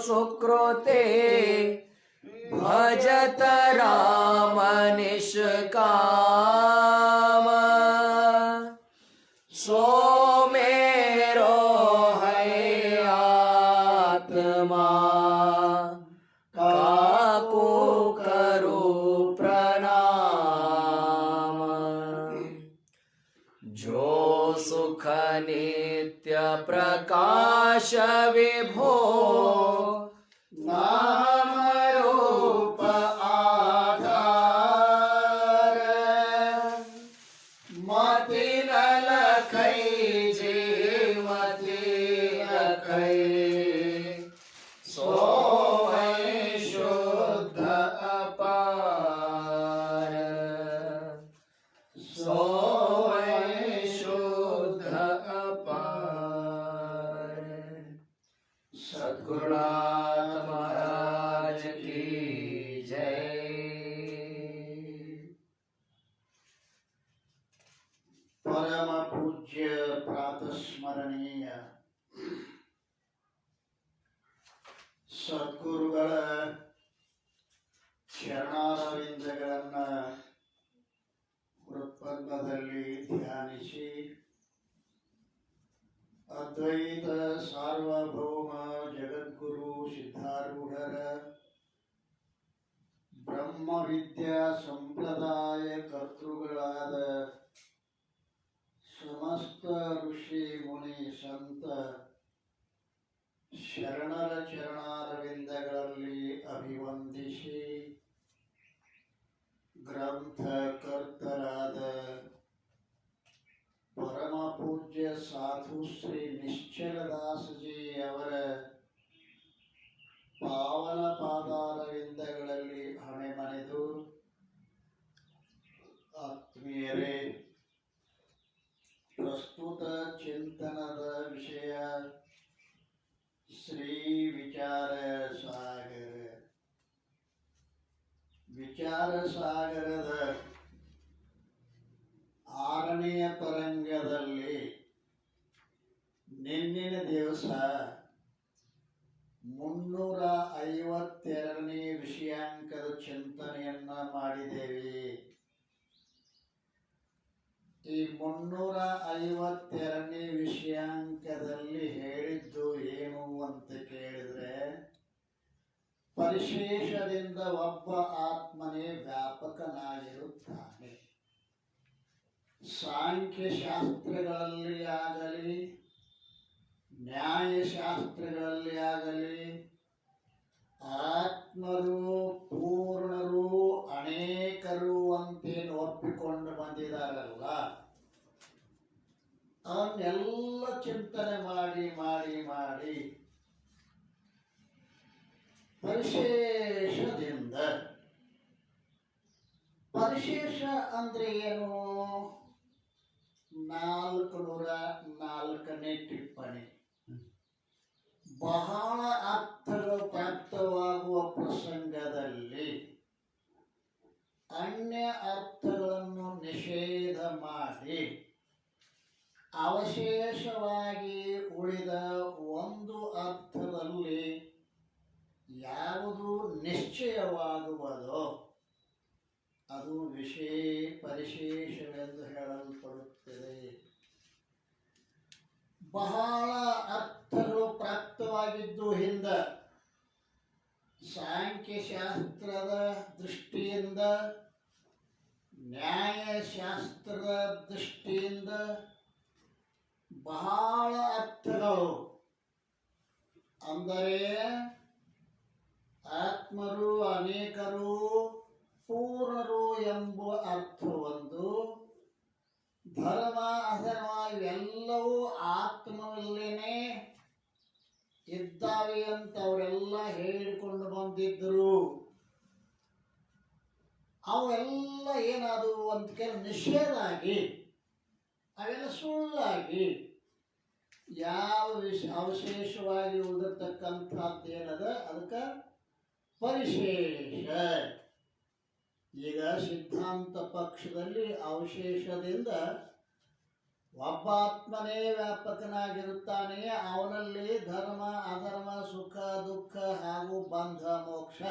सुकृते भजत राम निष्काम सो मेरो है आत्मा काको करो प्रणाम जो सुख नित्य प्रकाश विभो नाम रूप आधार मति न लखै जे मति लखै सो शुद्ध अपार सो शुद्ध अपार। सद्गुरुनाथ महाराज की जय। परम पूज्य प्रातस्मरणीय ಸದ್ಗುರುಗಳ ಚರಣಾರವಿಂದಗಳನ್ನ ಹೃತ್ಪದ್ಮದಲ್ಲಿ ಧ್ಯಾನಿಸಿ ಅದ್ವೈತ ಸಾರ್ವಭೌಮ ಜಗದ್ಗುರು ಸಿದ್ಧಾರೂಢರ ಬ್ರಹ್ಮವಿದ್ಯಾ ಸಂಪ್ರದಾಯ ಕರ್ತೃಗಳಾದ ಸಮಸ್ತ ಋಷಿ ಮುನಿ ಸಂತ ಶರಣರ ಚರಣಾರವಿಂದಗಳಲ್ಲಿ ಅಭಿವಂದಿಸಿ ಗ್ರಂಥಕರ್ತರಾದ ಪರಮ ಪೂಜ್ಯ ಸಾಧು ಶ್ರೀ ನಿಶ್ಚಲದಾಸಜಿ ಅವರ ಪಾವನ ಪಾದಾರವಿಂದಗಳಲ್ಲಿ ಹಣೆಮನೆದು ಆತ್ಮೀಯರೇ, ಪ್ರಸ್ತುತ ಚಿಂತನದ ವಿಷಯ ಶ್ರೀ ವಿಚಾರ ಸಾಗರ. ವಿಚಾರ ಸಾಗರದ 6ನೆಯ ತರಂಗದಲ್ಲಿ ನಿನ್ನಿನ ದಿವಸ 352ನೇ ವಿಷಯಾಂಕದ ಚಿಂತನೆಯನ್ನ ಮಾಡಿದ್ದೇವೆ. ಈ 352ನೇ ವಿಷಯಾಂಕದಲ್ಲಿ ಹೇಳಿದ್ದು ಏನು ಅಂತ ಕೇಳಿದ್ರೆ, ಪರಿಶೇಷದಿಂದ ಒಬ್ಬ ಆತ್ಮನೇ ವ್ಯಾಪಕನಾಗಿರುತ್ತಾನೆ. ಸಾಂಖ್ಯಶಾಸ್ತ್ರಗಳಲ್ಲಿ ಆಗಲಿ, ನ್ಯಾಯಶಾಸ್ತ್ರಗಳಲ್ಲಿ ಆಗಲಿ, ಆತ್ಮರು ಪೂರ್ಣರು ಅನೇಕರು ಅಂತೇನು ಒಪ್ಪಿಕೊಂಡು ಬಂದಿದ್ದಾರಲ್ಲ, ಅವನ್ನೆಲ್ಲ ಚಿಂತನೆ ಮಾಡಿ ಮಾಡಿ ಮಾಡಿ ಪರಿಶೇಷದಿಂದ, ಪರಿಶೇಷ ಅಂದ್ರೆ ಏನು? 404ನೇ ಟಿಪ್ಪಣಿ. ಬಹಳ ಅರ್ಥಗಳು ಪ್ರಾಪ್ತವಾಗುವ ಪ್ರಸಂಗದಲ್ಲಿ ಅನ್ಯ ಅರ್ಥಗಳನ್ನು ನಿಷೇಧ ಮಾಡಿ ಅವಶೇಷವಾಗಿ ಉಳಿದ ಒಂದು ಅರ್ಥದಲ್ಲಿ ಯಾವುದು ನಿಶ್ಚಯವಾಗುವುದೋ ಅದು ಪರಿಶೇಷವೆಂದು ಹೇಳಲ್ಪಡುತ್ತದೆ. ಬಹಳ ಅರ್ಥಗಳು ಪ್ರಾಪ್ತವಾಗಿದ್ದು ಹಿಂದ ಸಾಂಖ್ಯಶಾಸ್ತ್ರದ ದೃಷ್ಟಿಯಿಂದ, ನ್ಯಾಯಶಾಸ್ತ್ರದ ದೃಷ್ಟಿಯಿಂದ ಬಹಳ ಅರ್ಥಗಳು, ಅಂದರೆ ಆತ್ಮರು ಅನೇಕರು ಪೂರ್ಣರು ಎಂಬ ಅರ್ಥವೊಂದು, ಧರ್ಮ ಅಧರ್ಮ ಇವೆಲ್ಲವೂ ಆತ್ಮನಲ್ಲೇನೆ ಇದ್ದಾವೆ ಅಂತ ಅವರೆಲ್ಲ ಹೇಳಿಕೊಂಡು ಬಂದಿದ್ದರು. ಅವೆಲ್ಲ ಏನಾದವು ಅಂತ ಕೇಳಿ ನಿಷೇಧ ಆಗಿ, ಅವೆಲ್ಲ ಸುಳ್ಳಾಗಿ ಯಾವ ಅವಶೇಷವಾಗಿ ಉಳಿದಿರ್ತಕ್ಕಂಥದ್ದು ಏನದ ಅದಕ್ಕೆ ಪರಿಶೇಷ. ಈಗ ಸಿದ್ಧಾಂತ ಪಕ್ಷದಲ್ಲಿ ಅವಶೇಷದಿಂದ ಒಬ್ಬ ಆತ್ಮನೇ ವ್ಯಾಪಕನಾಗಿರುತ್ತಾನೆ. ಅವನಲ್ಲಿ ಧರ್ಮ ಅಧರ್ಮ ಸುಖ ದುಃಖ ಹಾಗೂ ಬಂಧ ಮೋಕ್ಷ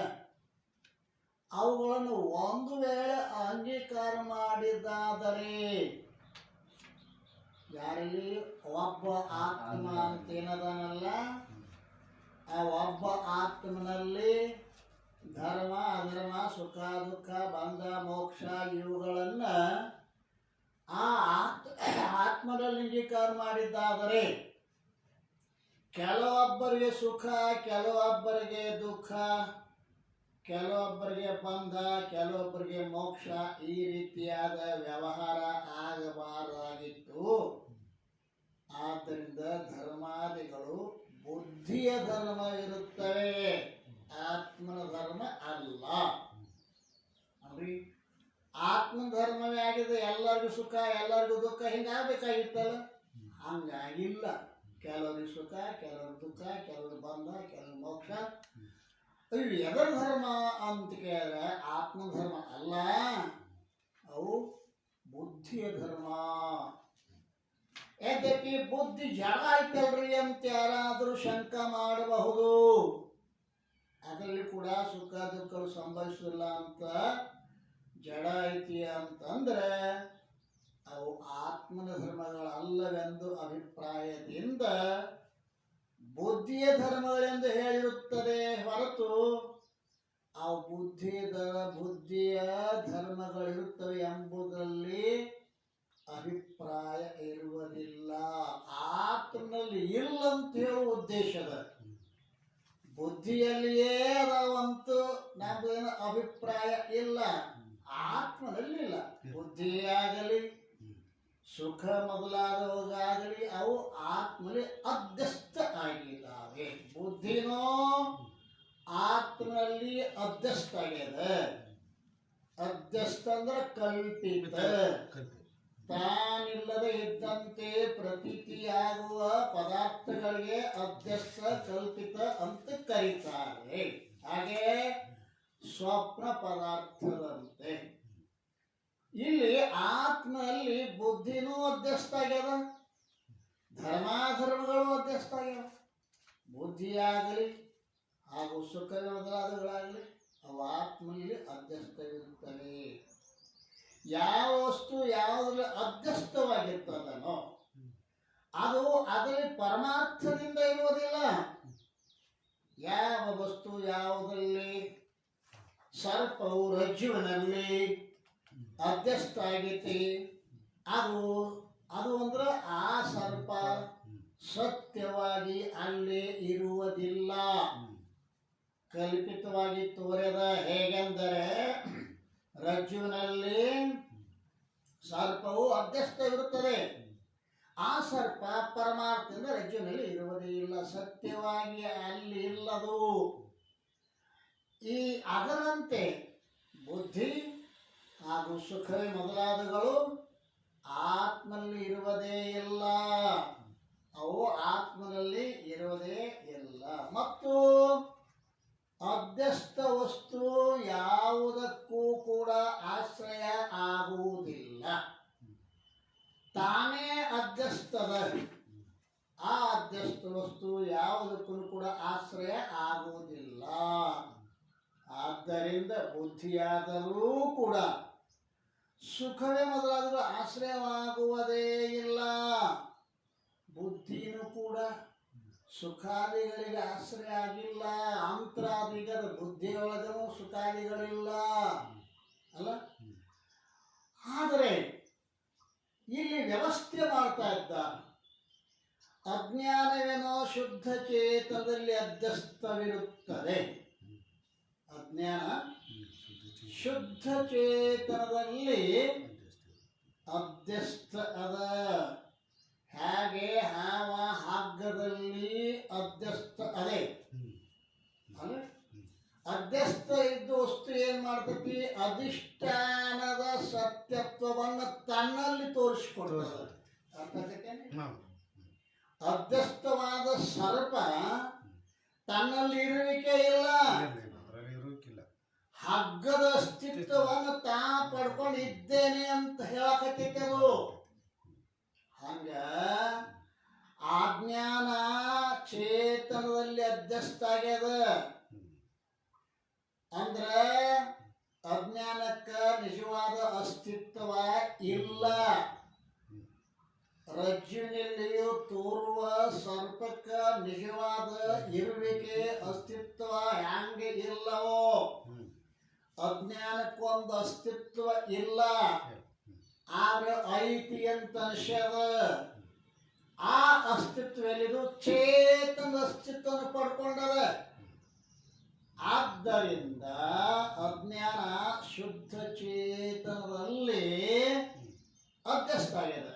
ಅವುಗಳನ್ನು ಒಂದು ವೇಳೆ ಅಂಗೀಕಾರ ಮಾಡಿದ್ದಾದರೆ, ಯಾರಲ್ಲಿ ಒಬ್ಬ ಆತ್ಮ ಅಂತೇನದನಲ್ಲ, ಆ ಒಬ್ಬ ಆತ್ಮನಲ್ಲಿ ಧರ್ಮ ಅಧರ್ಮ ಸುಖ ದುಃಖ ಬಂಧ ಮೋಕ್ಷ ಇವುಗಳನ್ನ ಆ ಆತ್ಮದಲ್ಲಿ ಅಂಗೀಕಾರ ಮಾಡಿದ್ದಾದರೆ, ಕೆಲವೊಬ್ಬರಿಗೆ ಸುಖ ಕೆಲವೊಬ್ಬರಿಗೆ ದುಃಖ ಕೆಲವೊಬ್ಬರಿಗೆ ಬಂಧ ಕೆಲವೊಬ್ಬರಿಗೆ ಮೋಕ್ಷ ಈ ರೀತಿಯಾದ ವ್ಯವಹಾರ ಆಗಬಾರದಾಗಿತ್ತು. ಆದ್ದರಿಂದ ಧರ್ಮಾದಿಗಳು ಬುದ್ಧಿಯ ಧರ್ಮ ಇರುತ್ತವೆ, ಆತ್ಮನ ಧರ್ಮ ಅಲ್ಲ. ಅಲ್ರಿ, ಆತ್ಮ ಧರ್ಮವೇ ಆಗಿದೆ. ಎಲ್ಲರಿಗೂ ಸುಖ ಎಲ್ಲರಿಗೂ ದುಃಖ ಹಿಂಗಾಗಬೇಕಾಗಿತ್ತಲ್ಲ, ಹಂಗಾಗಿಲ್ಲ. ಕೆಲವರಿಗೆ ಸುಖ ಕೆಲವ್ರಿಗೆ ದುಃಖ ಕೆಲವ್ರಿಗೆ ಬಂಧ ಕೆಲವ್ರಿಗೆ ಮೋಕ್ಷ. ಇವು ಎದರ ಧರ್ಮ ಅಂತ ಕೇಳಿದ್ರೆ ಆತ್ಮಧರ್ಮ ಅಲ್ಲ, ಅವು ಬುದ್ಧಿಯ ಧರ್ಮ. ಯದ್ಯಪಿ ಬುದ್ಧಿ ಜಡ ಆಯ್ತಲ್ರಿ ಅಂತ ಯಾರಾದರೂ ಶಂಕ ಮಾಡಬಹುದು. ಅದರಲ್ಲಿ ಕೂಡ ಸುಖ ದುಃಖಗಳು ಸಂಭವಿಸಿಲ್ಲ ಅಂತ ಜಡ ಐತಿ ಅಂತಂದ್ರೆ ಅವು ಆತ್ಮನ ಧರ್ಮಗಳಲ್ಲವೆಂದು ಅಭಿಪ್ರಾಯದಿಂದ ಬುದ್ಧಿಯ ಧರ್ಮಗಳೆಂದು ಹೇಳಿರುತ್ತದೆ ಹೊರತು ಅವು ಬುದ್ಧಿಯ ಧರ್ಮಗಳಿರುತ್ತವೆ ಎಂಬುದರಲ್ಲಿ ಅಭಿಪ್ರಾಯ ಇರುವುದಿಲ್ಲ. ಆತ್ಮನಲ್ಲಿ ಇಲ್ಲಂತ ಹೇಳುವ ಉದ್ದೇಶದ ಬುದ್ಧಿಯಲ್ಲಿಯೇ ಅದಾವಂತೂ ನಮ್ದೇನು ಅಭಿಪ್ರಾಯ ಇಲ್ಲ. ಆತ್ಮನಲ್ಲಿಲ್ಲ. ಬುದ್ಧಿಯಾಗಲಿ ಸುಖ ಮೊದಲಾದವುಗಾಗಲಿ ಅವು ಆತ್ಮಲ್ಲಿ ಅಧ್ಯಸ್ಥ ಆಗಿದ್ದಾವೆ. ಬುದ್ಧಿನೋ ಆತ್ಮನಲ್ಲಿ ಅಧ್ಯಸ್ಥ ಆಗ್ಯದ. ಅಧ್ಯಸ್ಥ ಅಂದ್ರೆ ಕಲ್ಪಿತ, ತಾನಿಲ್ಲದೆ ಇದ್ದಂತೆ ಪ್ರತೀತಿಯಾಗುವ ಪದಾರ್ಥಗಳಿಗೆ ಅಧ್ಯಸ್ಥ ಕಲ್ಪಿತ ಅಂತ ಕರೀತಾರೆ. ಹಾಗೆ ಸ್ವಪ್ನ ಪದಾರ್ಥದಂತೆ ಇಲ್ಲಿ ಆತ್ಮನಲ್ಲಿ ಬುದ್ಧಿನೂ ಅಧ್ಯಸ್ಥ ಆಗ್ಯದ, ಧರ್ಮಾಧರ್ಮಗಳು ಅಧ್ಯಸ್ಥ ಆಗ್ಯಾವ. ಬುದ್ಧಿಯಾಗಲಿ ಹಾಗೂ ಸುಖ ಮೊದಲಾದವುಗಳಾಗಲಿ ಅವು ಆತ್ಮನಲ್ಲಿ ಅಧ್ಯಸ್ಥವಿರುತ್ತವೆ. ಯಾವ ವಸ್ತು ಯಾವುದ್ರಲ್ಲಿ ಅಧ್ಯಸ್ಥವಾಗಿರ್ತದನೋ ಅದು ಅದರಲ್ಲಿ ಪರಮಾರ್ಥದಿಂದ ಇರುವುದಿಲ್ಲ. ಯಾವ ವಸ್ತು ಯಾವುದರಲ್ಲಿ ಸರ್ಪವು ರಜ್ಜುವಿನಲ್ಲಿ ಅಧ್ಯಸ್ಥ ಆಗೈತಿ, ಅದು ಅಂದ್ರೆ ಆ ಸರ್ಪ ಸತ್ಯವಾಗಿ ಅಲ್ಲೇ ಇರುವುದಿಲ್ಲ, ಕಲ್ಪಿತವಾಗಿ ತೋರದ. ಹೇಗೆಂದರೆ ರಜ್ಜುವಿನಲ್ಲಿ ಸರ್ಪವು ಅಧ್ಯಸ್ಥವಿರುತ್ತದೆ, ಆ ಸರ್ಪ ಪರಮಾರ್ಥದಿಂದ ರಜ್ಜುವಿನಲ್ಲಿ ಇರುವುದೇ ಇಲ್ಲ, ಸತ್ಯವಾಗಿ ಅಲ್ಲಿ ಇಲ್ಲದು. ಈ ಅದರಂತೆ ಬುದ್ಧಿ ಹಾಗೂ ಸುಖ ಮೊದಲಾದವುಗಳು ಆತ್ಮನಲ್ಲಿ ಇರುವುದೇ ಇಲ್ಲ, ಅವು ಆತ್ಮನಲ್ಲಿ ಇರುವುದೇ ಇಲ್ಲ. ಮತ್ತು ಅಧ್ಯಸ್ಥ ವಸ್ತು ಯಾವುದಕ್ಕೂ ಕೂಡ ಆಶ್ರಯ ಆಗುವುದಿಲ್ಲ, ತಾನೇ ಅಧ್ಯಸ್ಥದ. ಆ ಅಧ್ಯಸ್ಥ ವಸ್ತು ಯಾವುದಕ್ಕೂ ಕೂಡ ಆಶ್ರಯ ಆಗುವುದಿಲ್ಲ. ಆದ್ದರಿಂದ ಬುದ್ಧಿಯಾದರೂ ಕೂಡ ಸುಖವೇ ಮೊದಲಾದರೂ ಆಶ್ರಯವಾಗುವುದೇ ಇಲ್ಲ. ಬುದ್ಧಿನೂ ಕೂಡ ಸುಖಾದಿಗಳಿಗೆ ಆಶ್ರಯ ಆಗಿಲ್ಲ. ಅಂತರಾದಿಗದ ಬುದ್ಧಿಯೊಳಗನೂ ಸುಖಾದಿಗಳಿಲ್ಲ ಅಲ್ಲ. ಆದರೆ ಇಲ್ಲಿ ವ್ಯವಸ್ಥೆ ಮಾಡ್ತಾ ಇದ್ದಾರೆ. ಅಜ್ಞಾನವೇನೋ ಶುದ್ಧ ಚೇತನದಲ್ಲಿ ಅಧ್ಯಸ್ಥವಿರುತ್ತದೆ. ಅಜ್ಞಾನ ಶುದ್ಧ ಚೇತನದಲ್ಲಿ ಅಧ್ಯಸ್ಥ ಅದ. ಹಾಗೆ ಹಾವ ಹಗ್ಗದಲ್ಲಿ ಅಧ್ಯಸ್ಥ ಅದೇ ಅಲ್ಲ. ಅಧ್ಯಸ್ಥ ಇದ್ದ ವಸ್ತು ಏನ್ ಮಾಡ್ತೈತಿ? ಅಧಿಷ್ಠಾನದ ಸತ್ಯತ್ವವನ್ನು ತನ್ನಲ್ಲಿ ತೋರಿಸಿಕೊಡ್ತದೆ. ಅರ್ಥ ಆಗೈತೇನು? ಅಧ್ಯಸ್ಥವಾದ ಸರ್ಪ ತನ್ನಲ್ಲಿ ಇರುವಿಕೆ ಇಲ್ಲ, ಹಗ್ಗದ ಅಸ್ತಿತ್ವವನ್ನು ತಾ ಪಡ್ಕೊಂಡು ಇದ್ದೇನೆ ಅಂತ ಹೇಳಕತ್ತೈತೆ. ಅದು ಹಂಗ ಅಜ್ಞಾನ ಚೇತನದಲ್ಲಿ ಅಧ್ಯಸ್ತ ಆಗ್ಯದ. ಅಂದ್ರ ಅಜ್ಞಾನಕ್ಕ ನಿಜವಾದ ಅಸ್ತಿತ್ವ ಇಲ್ಲ. ರಜ್ಜುವಿನಲ್ಲಿಯೂ ತೋರುವ ಸರ್ಪಕ್ಕ ನಿಜವಾದ ಇರುವಿಕೆ ಅಸ್ತಿತ್ವ ಹ್ಯಾಂಗೆ ಇಲ್ಲವೋ ಅಜ್ಞಾನಕ್ಕೊಂದು ಅಸ್ತಿತ್ವ ಇಲ್ಲ. ಆದ್ರೆ ಐತಿ ಅಂತ ಅನ್ಸ್ಯದ. ಆ ಅಸ್ತಿತ್ವ ಎಲ್ಲಿದು? ಚೇತನ ಅಸ್ತಿತ್ವವನ್ನು ಪಡ್ಕೊಂಡದ. ಆದ್ದರಿಂದ ಅಜ್ಞಾನ ಶುದ್ಧ ಚೇತನದಲ್ಲಿ ಅಧ್ಯಸ್ತ ಆಗ್ಯದ.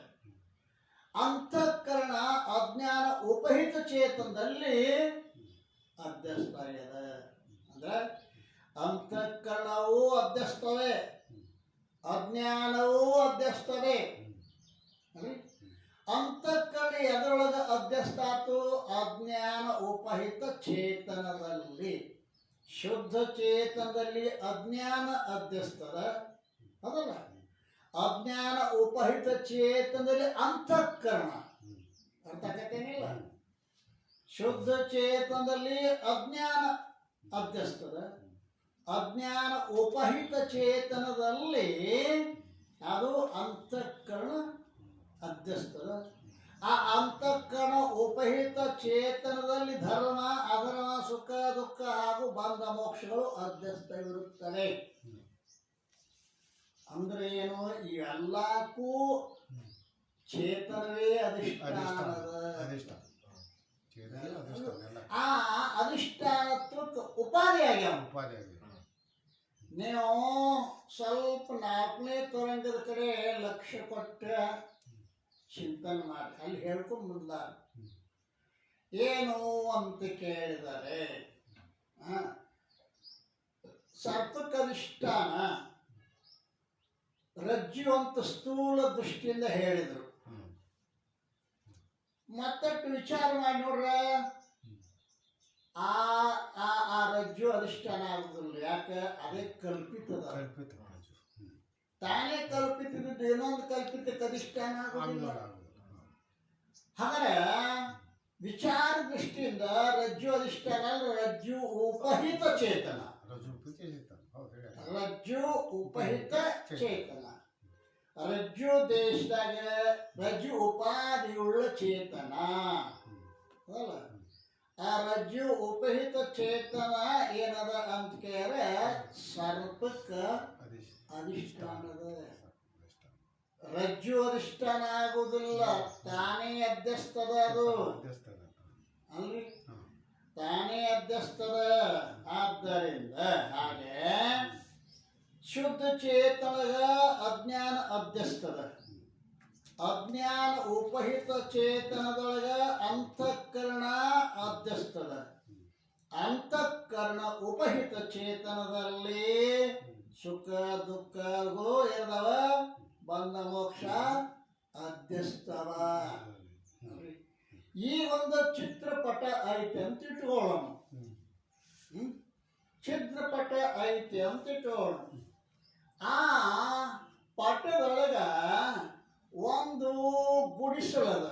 ಅಂತಃಕರಣ ಅಜ್ಞಾನ ಉಪಹಿತ ಚೇತನದಲ್ಲಿ ಅಧ್ಯಸ್ತ ಆಗ್ಯದ. ಅಂದ್ರೆ ಅಂತಃಕರಣವೂ ಅಧ್ಯಸ್ತವೆ, ಅಜ್ಞಾನವೂ ಅಧ್ಯಸ್ತವೆ. ಅಂತಃಕರಣ ಎದರೊಳಗ ಅಧ್ಯಸ್ತಾತು? ಅಜ್ಞಾನ ಉಪಹಿತ ಚೇತನದಲ್ಲಿ. ಶುದ್ಧ ಚೇತನದಲ್ಲಿ ಅಜ್ಞಾನ ಅಧ್ಯಸ್ತದ, ಅದಲ್ಲ. ಅಜ್ಞಾನ ಉಪಹಿತ ಚೇತನದಲ್ಲಿ ಅಂತಃಕರಣ. ಅರ್ಥ ಆಗತ್ತೇನಿಲ್ಲ? ಶುದ್ಧ ಚೇತನದಲ್ಲಿ ಅಜ್ಞಾನ ಅಧ್ಯಸ್ತದ, ಅಜ್ಞಾನ ಉಪಹಿತ ಚೇತನದಲ್ಲಿ ಅದು ಅಂತಃಕರಣ ಅಧ್ಯಸ್ತದ. ಆ ಅಂತಃಕರಣ ಉಪಹಿತ ಚೇತನದಲ್ಲಿ ಧರ್ಮ, ಅಧರ್ಮ, ಸುಖ ದುಃಖ ಹಾಗೂ ಬಂಧ ಮೋಕ್ಷಗಳು ಅಧ್ಯಸ್ಥವಿರುತ್ತವೆ. ಅಂದ್ರೆ ಏನು? ಇವೆಲ್ಲಕ್ಕೂ ಚೇತನವೇ ಅಧಿಷ್ಠಾನದ. ಆ ಅಧಿಷ್ಠಾನತ್ವಕ್ಕೆ ಉಪಾಧಿ ಆಗ್ಯಾವ. ನೀವು ಸ್ವಲ್ಪ 4ನೇ ತರಂಗದ ಕಡೆ ಲಕ್ಷ್ಯ ಕೊಟ್ಟ ಚಿಂತನೆ ಮಾಡಿ ಅಲ್ಲಿ ಹೇಳ್ಕೊಂಡು ಮುಂದ ಏನು ಅಂತ ಕೇಳಿದರೆ ಸರ್ಪಕ್ಕೆ ಅಧಿಷ್ಠಾನ ರಜ್ಜು ಅಂತ ಸ್ಥೂಲ ದೃಷ್ಟಿಯಿಂದ ಹೇಳಿದ್ರು. ಮತ್ತಷ್ಟು ವಿಚಾರ ಮಾಡಿ ನೋಡ್ರ ಆ ರಜ್ಜು ಅಧಿಷ್ಠಾನ ಆಗುದಿಲ್ಲ. ಯಾಕೆ? ಅದೇ ಕಲ್ಪಿತದ. ತಾನೇ ಕಲ್ಪಿತದ್ದು ಇನ್ನೊಂದು ಕಲ್ಪಿತಕ್ಕೆ ಅಧಿಷ್ಠಾನ ಆಗುದಿಲ್ಲ. ಹಾಗಾದ್ರೆ ವಿಚಾರ ದೃಷ್ಟಿಯಿಂದ ರಜ್ಜು ಅಧಿಷ್ಠಾನ ಅಂದ್ರೆ ರಜ್ಜು ಉಪಹಿತ ಚೇತನ. ರಜ್ಜು ಉಪಹಿತ ಚೇತನ. ರಜ್ಜು ದೇಶದಾಗ ರಜ್ಜು ಉಪಾಧಿಯುಳ್ಳ ಚೇತನ ಅಲ್ಲ. ಆ ರಜ್ಜು ಉಪಹಿತ ಚೇತನ ಏನದ ಅಂತ ಕೇಳಿದ್ರೆ ಸರ್ಪಕ್ಕ ಅಧಿಷ್ಠಾನದ. ರಜ್ಜು ಅಧಿಷ್ಠಾನ ಆಗುವುದಿಲ್ಲ, ತಾನೇ ಅಧ್ಯಸ್ತದ. ಅದು ಅಲ್ರಿ, ತಾನೇ ಅಧ್ಯಸ್ತದ. ಆದ್ದರಿಂದ ಹಾಗೆ ಶುದ್ಧ ಚೇತನಗ ಅಜ್ಞಾನ ಅಧ್ಯಸ್ತದ. ಅಜ್ಞಾನ ಉಪಹಿತ ಚೇತನದೊಳಗ ಅಂತಃಕರಣ ಅಧ್ಯಸ್ತದ. ಅಂತಃಕರಣ ಉಪಹಿತ ಚೇತನದಲ್ಲಿ ಸುಖ ದುಃಖಗಳು ಇರ್ದವ, ಬಂಧ ಮೋಕ್ಷ ಅಧ್ಯಸ್ತವ. ಈ ಒಂದು ಚಿತ್ರಪಟ ಐತೆ ಅಂತ ಇಟ್ಕೊಳ್ಳೋಣ. ಚಿತ್ರಪಟ ಐತೆ ಅಂತ ಇಟ್ಕೊಳ್ಳೋಣ. ಆ ಪಟದೊಳಗ ಒಂದು ಗುಡಿಸಲದ.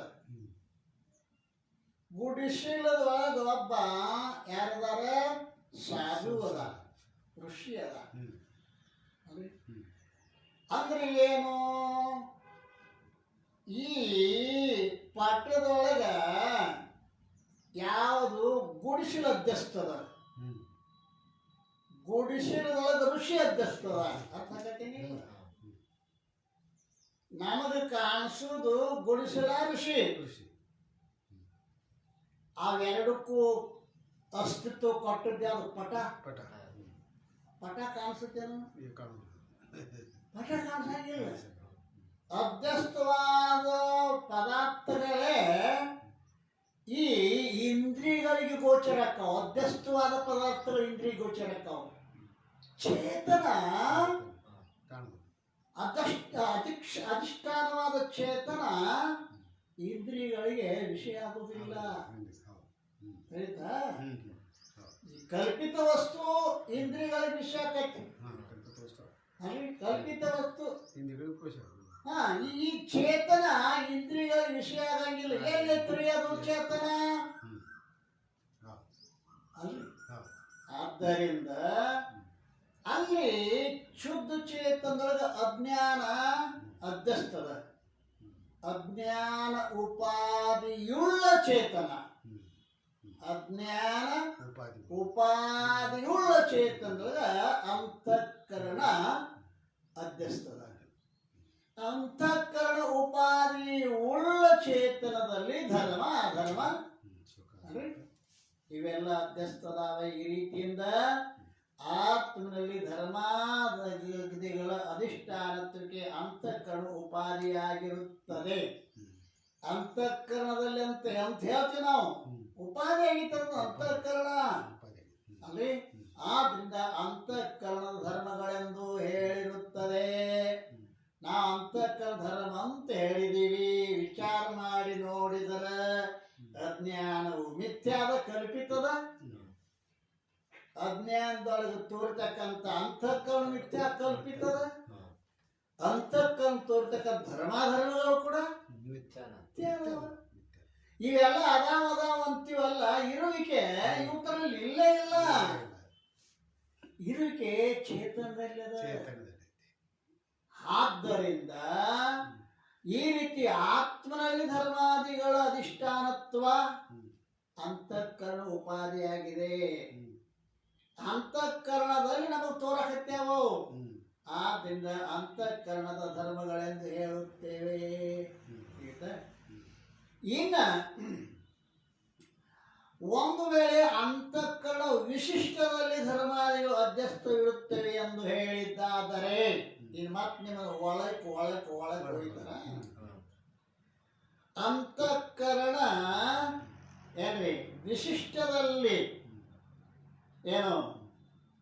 ಗುಡಿಸಲದೊಳಗ ಒಬ್ಬ ಯಾರದಾರ? ಸಾಧು ಅದ, ಋಷಿ ಅದ. ಅಂದ್ರೆ ಏನು? ಈ ಪಟ್ಟದೊಳಗ ಯಾವುದು ಗುಡಿಸಲು ಅಧ್ಯಸ್ತದ, ಗುಡಿಸಲದೊಳಗ ಋಷಿ ಅಧ್ಯಸ್ತದ. ಅರ್ಥ ಆಗತ್ತೇನಿ? ನಮಗೆ ಕಾಣಿಸೋದು ಗುಡಿಸಲ ಋಷಿ. ಅವೆರಡಕ್ಕೂ ಅಸ್ತಿತ್ವ ಕೊಟ್ಟದ್ದು ಯಾವುದು? ಪಟ. ಪಟ ಕಾಣಿಸುತ್ತೇನು? ಪಟ ಕಾಣಿಸಂಗಿಲ್ಲ. ಅಧ್ಯಸ್ಥವಾದ ಪದಾರ್ಥಗಳೇ ಈ ಇಂದ್ರಿಯಗಳಿಗೆ ಗೋಚರಕ್ಕಾವ. ಅಧ್ಯಸ್ಥವಾದ ಪದಾರ್ಥಗಳು ಇಂದ್ರಿಯ ಗೋಚರಕ್ಕಾವ. ಚೇತನ ಅಧಿಷ್ಠಾನವಾದ ಚೇತನ ಇಂದ್ರಿಯಗಳಿಗೆ ವಿಷಯ ಆಗುವುದಿಲ್ಲ. ಆಯ್ತಾ? ಕಲ್ಪಿತ ವಸ್ತು ಇಂದ್ರಿಯಗಳಿಗೆ ವಿಷಯ ಆಕೈತಿ. ಕಲ್ಪಿತ ವಸ್ತು ಹಾ ಈ ಚೇತನ ಇಂದ್ರಿಯಗಳ ವಿಷಯ ಆಗಂಗಿಲ್ಲ. ಎಲ್ಲಿ ಅದು ಚೇತನ ಅಲ್ರಿ. ಆದ್ದರಿಂದ ಅಲ್ಲಿ ಶುದ್ಧ ಚೇತನದೊಳಗ ಅಜ್ಞಾನ ಅಧ್ಯಸ್ತದ. ಅಜ್ಞಾನ ಉಪಾದಿಯುಳ್ಳ ಚೇತನ, ಅಜ್ಞಾನ ಉಪಾದಿಯುಳ್ಳ ಚೇತನದೊಳಗ ಅಂತಃಕರಣ ಅಧ್ಯಸ್ತದ. ಅಂತಃಕರಣ ಉಪಾದಿ ಉಳ್ಳ ಚೇತನದಲ್ಲಿ ಧರ್ಮ ಅಧರ್ಮ ಇವೆಲ್ಲ ಅಧ್ಯಸ್ತದಾವ. ಈ ರೀತಿಯಿಂದ ಆತ್ಮನಲ್ಲಿ ಧರ್ಮಾದಿಗಳ ಅಧಿಷ್ಠಾನತ್ವಕ್ಕೆ ಅಂತಃಕರಣ ಉಪಾದಿಯಾಗಿರುತ್ತದೆ. ಅಂತಃಕರಣದಲ್ಲಿ ಅಂತ ಹೇಳ್ತೀವಿ ನಾವು, ಉಪಾದಿ ಆಗಿತ್ತು ಅಂತಃಕರಣ ಅಲ್ಲಿ. ಆದ್ರಿಂದ ಅಂತಃಕರಣದ ಧರ್ಮಗಳೆಂದು ಹೇಳಿರುತ್ತದೆ. ನಾವು ಅಂತಃಕರಣ ಧರ್ಮ ಅಂತ ಹೇಳಿದೀವಿ. ವಿಚಾರ ಮಾಡಿ ನೋಡಿದರೆ ಅಜ್ಞಾನವು ಮಿಥ್ಯಾದ ಕಲ್ಪಿತದ. ಅಜ್ಞಾನದೊಳಗೆ ತೋರ್ತಕ್ಕಂಥ ಅಂತಃಕರಣ ಮಿಥ್ಯಾ ಕಲ್ಪಿತದ. ಅಂತಃಕರಣ ತೋರ್ತಕ್ಕಂಥ ಧರ್ಮಾಧರ್ಮಗಳು ಕೂಡ ಇವೆಲ್ಲ ಅದಾವ ಅಂತೀವಲ್ಲ. ಇರುವಿಕೆ ಇವುಗಳಲ್ಲಿ ಇಲ್ಲೇ ಇಲ್ಲ. ಇರುವಿಕೆ ಚೇತನದಲ್ಲದ. ಆದ್ದರಿಂದ ಈ ರೀತಿ ಆತ್ಮನಲ್ಲಿ ಧರ್ಮಾದಿಗಳ ಅಧಿಷ್ಠಾನತ್ವ ಅಂತಃಕರಣ ಉಪಾದಿಯಾಗಿದೆ. ಅಂತಃಕರಣದಲ್ಲಿ ನಮಗೆ ತೋರಕತ್ತೇವು. ಆದ್ದರಿಂದ ಅಂತಃಕರಣದ ಧರ್ಮಗಳೆಂದು ಹೇಳುತ್ತೇವೆ. ಇನ್ನ ಒಂದು ವೇಳೆ ಅಂತಃಕರಣ ವಿಶಿಷ್ಟದಲ್ಲಿ ಧರ್ಮಾದಿಗಳು ಅಧ್ಯಸ್ಥವಿರುತ್ತವೆ ಎಂದು ಹೇಳಿದ್ದಾದರೆ, ಇನ್ನು ಮತ್ತೆ ನಿಮ್ಮ ಒಳಕ್ಕೆ ಹೋಗ್ತಾರ. ಅಂತಃಕರಣ ಏನ್ರಿ ವಿಶಿಷ್ಟದಲ್ಲಿ ಏನು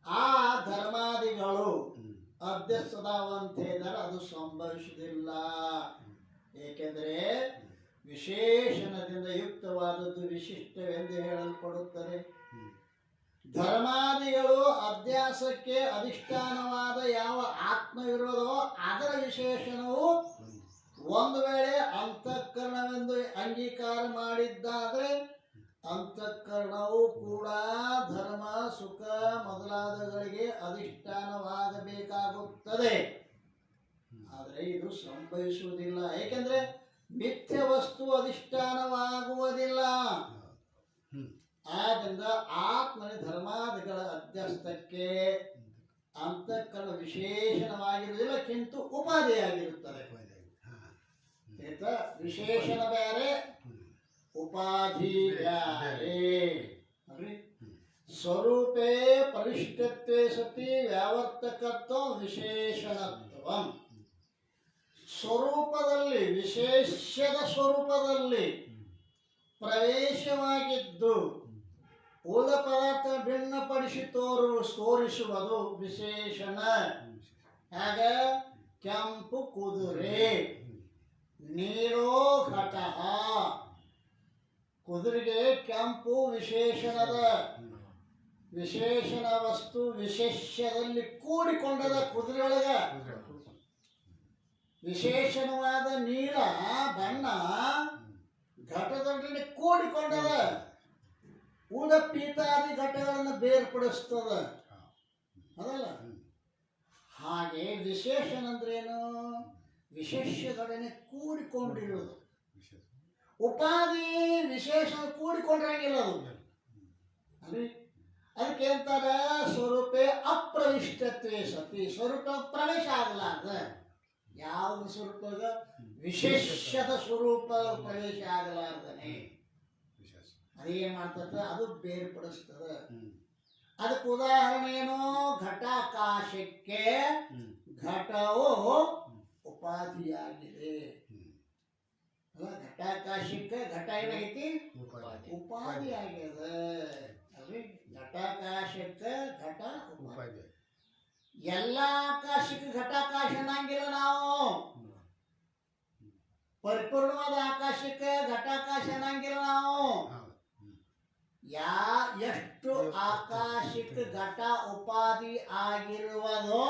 ಆ ಧರ್ಮಾದಿಗಳು ಅಧ್ಯಸ್ಥದಾವಂತ ಹೇಳಿದರೆ ಅದು ಸಂಭವಿಸುವುದಿಲ್ಲ. ಏಕೆಂದರೆ ವಿಶೇಷಣದಿಂದ ಯುಕ್ತವಾದದ್ದು ವಿಶಿಷ್ಟವೆಂದು ಹೇಳಲ್ಪಡುತ್ತದೆ. ಧರ್ಮಾದಿಗಳು ಅಧ್ಯಾಸಕ್ಕೆ ಅಧಿಷ್ಠಾನವಾದ ಯಾವ ಆತ್ಮವಿರೋಧವೋ ಅದರ ವಿಶೇಷಣವು ಒಂದು ವೇಳೆ ಅಂತಃಕರಣವೆಂದು ಅಂಗೀಕಾರ ಮಾಡಿದ್ದಾದರೆ ಅಂತಃಕರಣವು ಕೂಡ ಧರ್ಮ ಸುಖ ಮೊದಲಾದಗಳಿಗೆ ಅಧಿಷ್ಠಾನವಾಗಬೇಕಾಗುತ್ತದೆ. ಆದರೆ ಇದು ಸಂಭವಿಸುವುದಿಲ್ಲ. ಏಕೆಂದರೆ ಮಿಥ್ಯ ವಸ್ತು ಅಧಿಷ್ಠಾನವಾಗುವುದಿಲ್ಲ. ಆದ್ದರಿಂದ ಆತ್ಮನ ಧರ್ಮಾದಿಗಳ ಅಧ್ಯಸ್ಥಕ್ಕೆ ಅಂತಃಕರಣ ವಿಶೇಷಣವಾಗಿರುವುದಿಲ್ಲ, ಕಿಂತು ಉಪಾಧಿಯಾಗಿರುತ್ತದೆ. ವಿಶೇಷಣ ಬೇರೆ, ಉಪಾಧಿ ಬೇರೆ. ಸ್ವರೂಪೇ ಪ್ರವಿಷ್ಟತ್ವೇ ಸತಿ ವ್ಯಾವರ್ತಕತ್ವ ವಿಶೇಷಣತ್ವ. ಸ್ವರೂಪದಲ್ಲಿ ವಿಶೇಷದ ಸ್ವರೂಪದಲ್ಲಿ ಪ್ರವೇಶವಾಗಿದ್ದು ಉಳಿದ ಪದಾರ್ಥ ಭಿನ್ನಪಡಿಸಿ ತೋರಿಸುವುದು ವಿಶೇಷಣ. ಹಾಗೆ ಕೆಂಪು ಕುದುರೆ, ನೀರೋ ಘಟ. ಕುದುರೆಗೆ ಕೆಂಪು ವಿಶೇಷಣದ ವಿಶೇಷಣ ವಸ್ತು ವಿಶೇಷದಲ್ಲಿ ಕೂಡಿಕೊಂಡದ. ಕುದುರೆಯೊಳಗ ವಿಶೇಷಣವಾದ ನೀಳ ಬಣ್ಣ ಘಟದೊಳಗೆ ಕೂಡಿಕೊಂಡದ. ಉಳಿದ ಪೀತಾದಿ ಘಟಗಳನ್ನು ಬೇರ್ಪಡಿಸ್ತದ. ಅದಲ್ಲ, ಹಾಗೆ ವಿಶೇಷಣ ಅಂದ್ರೇನು? ವಿಶೇಷಗಳನ್ನೇ ಕೂಡಿಕೊಂಡಿರುವುದು. ಉಪಾಧಿ ವಿಶೇಷ ಕೂಡಿಕೊಂಡಿರಂಗಿಲ್ಲ ಅದು. ಅದಕ್ಕೆ ಅಂತಾರೆ ಸ್ವರೂಪೇ ಅಪ್ರವಿಷ್ಟತ್ವೇ ಸತಿ. ಸ್ವರೂಪ ಪ್ರವೇಶ ಆಗಲಾರ್ದ ಯಾವುದು ಸ್ವರೂಪದ ವಿಶೇಷದ ಸ್ವರೂಪ ಪ್ರವೇಶ ಆಗಲಾರ್ದನೆ ಅದೇನ್ ಮಾಡ್ತದ? ಅದು ಬೇರ್ಪಡಿಸ್ತದ. ಅದಕ್ಕೆ ಉದಾಹರಣೆ ಏನು? ಘಟಾಕಾಶಕ್ಕೆ ಘಟವು ಉಪಾಧಿಯಾಗಿದೆ. ಘಟಾಕಾಶಕ್ಕೆ ಘಟ ಏನೈತಿ? ಉಪಾಧಿ ಆಗ್ಯದ. ಘಟಾಕಾಶಕ್ಕೆ ಘಟ ಉಪಾಧಿ. ಎಲ್ಲ ಆಕಾಶಕ್ಕೆ ಘಟಾಕಾಶ ಅನ್ನಂಗಿಲ್ಲ ನಾವು. ಪರಿಪೂರ್ಣವಾದ ಆಕಾಶಕ್ಕೆ ಘಟಾಕಾಶ ಅನ್ನಂಗಿಲ್ಲ ನಾವು. ಎಷ್ಟು ಆಕಾಶಕ್ಕೆ ಘಟ ಉಪಾಧಿ ಆಗಿರುವುದೋ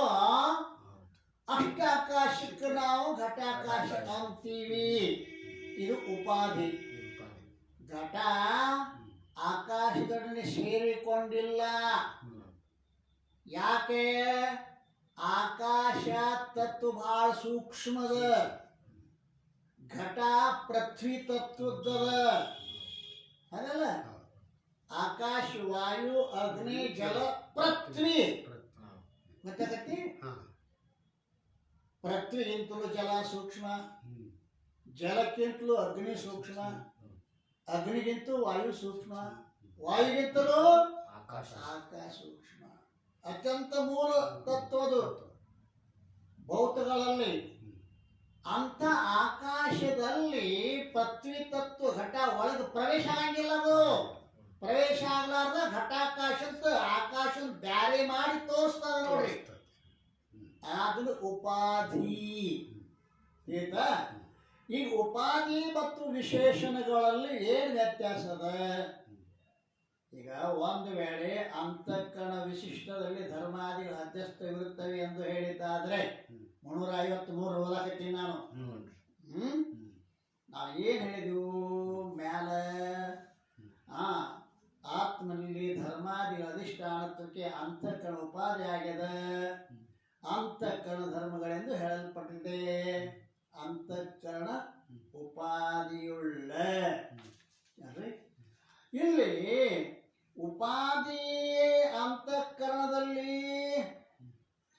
ಅಷ್ಟಾಕಾಶಕ್ಕೆ ನಾವು ಘಟಾಕಾಶ ಅಂತೀವಿ. ಇದು ಉಪಾಧಿ. ಘಟ ಆಕಾಶದೊಡನೆ ಸೇರಿಕೊಂಡಿಲ್ಲ. ಯಾಕೆ? ಆಕಾಶ ತತ್ವ ಬಹಳ ಸೂಕ್ಷ್ಮದ, ಘಟ ಪೃಥ್ವಿ ತತ್ವದ. ಅದಲ್ಲ, ಆಕಾಶ ವಾಯು ಅಗ್ನಿ ಜಲ ಪೃಥ್ವಿ. ಗೊತ್ತಾಗತ್ತಿ? ಪೃಥ್ವಿಗಿಂತಲೂ ಜಲ ಸೂಕ್ಷ್ಮ, ಜಲಕ್ಕಿಂತಲೂ ಅಗ್ನಿ ಸೂಕ್ಷ್ಮ, ಅಗ್ನಿಗಿಂತಲೂ ವಾಯು ಸೂಕ್ಷ್ಮ, ವಾಯುಗಿಂತಲೂ ಆಕಾಶ ಸೂಕ್ಷ್ಮ. ಅತ್ಯಂತ ಮೂಲ ತತ್ವದು ಭೌತಗಳಲ್ಲಿ. ಅಂತ ಆಕಾಶದಲ್ಲಿ ಪೃಥ್ವಿ ತತ್ವ ಘಟ ಒಳಗೆ ಪ್ರವೇಶ ಆಗಂಗಿಲ್ಲ. ಅದು ಪ್ರವೇಶ ಆಗ್ಲಾರ್ದ ಘಟಾಕಾಶ ಅಂತ ಆಕಾಶ ಬ್ಯಾರೆ ಮಾಡಿ ತೋರಿಸ್ತದ ನೋಡ್ರಿ. ಅದನ್ನು ಉಪಾಧಿ. ಆಯ್ತಾ? ಈಗ ಉಪಾಧಿ ಮತ್ತು ವಿಶೇಷಣಗಳಲ್ಲಿ ಏನು ವ್ಯತ್ಯಾಸ ಅದ? ಈಗ ಒಂದು ವೇಳೆ ಅಂತಃಕರಣ ವಿಶಿಷ್ಟದಲ್ಲಿ ಧರ್ಮಾದಿಗಳು ಅಧ್ಯಸ್ಥವಿರುತ್ತವೆ ಎಂದು ಹೇಳಿದ್ದಾದ್ರೆ 353 ಓದಾಕತ್ತೀನಿ ನಾನು. ನಾವು ಏನು ಹೇಳಿದೆವು ಮ್ಯಾಲ? ಆತ್ಮನಲ್ಲಿ ಧರ್ಮಾದಿಗಳ ಅಧಿಷ್ಠಾನತ್ವಕ್ಕೆ ಅಂತಃಕರಣ ಉಪಾಧಿ ಆಗ್ಯದ. ಅಂತಃಕರಣ ಧರ್ಮಗಳೆಂದು ಹೇಳಲ್ಪಟ್ಟಿದೆ. ಅಂತಃಕರಣ ಉಪಾಧಿಯುಳ್ಳ. ಇಲ್ಲಿ ಉಪಾಧಿ ಅಂತಃಕರಣದಲ್ಲಿ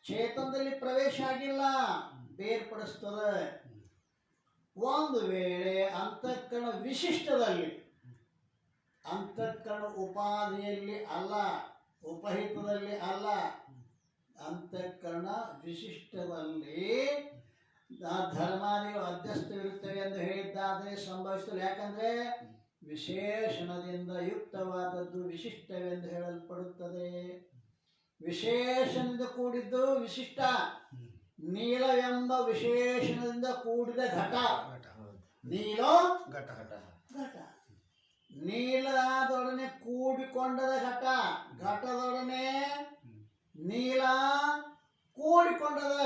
ಚೇತನದಲ್ಲಿ ಪ್ರವೇಶ ಆಗಿಲ್ಲ, ಬೇರ್ಪಡಿಸ್ತದ. ಒಂದು ವೇಳೆ ಅಂತಃಕರಣ ವಿಶಿಷ್ಟದಲ್ಲಿ, ಅಂತಃಕರಣ ಉಪಾಧಿಯಲ್ಲಿ ಅಲ್ಲ, ಉಪಹಿತದಲ್ಲಿ ಅಲ್ಲ, ಅಂತಃಕರಣ ವಿಶಿಷ್ಟದಲ್ಲಿ ಧರ್ಮಾದಿಗಳು ಅಧ್ಯಸ್ಥವಿರುತ್ತವೆ ಎಂದು ಹೇಳಿದ್ದಾದರೆ ಸಂಭವಿಸಲು. ಯಾಕಂದ್ರೆ ವಿಶೇಷಣದಿಂದ ಯುಕ್ತವಾದದ್ದು ವಿಶಿಷ್ಟವೆಂದು ಹೇಳಲ್ಪಡುತ್ತದೆ. ವಿಶೇಷಣದಿಂದ ಕೂಡಿದ್ದು ವಿಶಿಷ್ಟ. ನೀಲವೆಂಬ ವಿಶೇಷಣದಿಂದ ಕೂಡಿದ ಘಟ. ನೀಲೋ ಘಟ. ನೀಲದೊಡನೆ ಕೂಡಿಕೊಂಡದ ಘಟ. ಘಟದೊಡನೆ ನೀಲ ಕೂಡಿಕೊಂಡದ.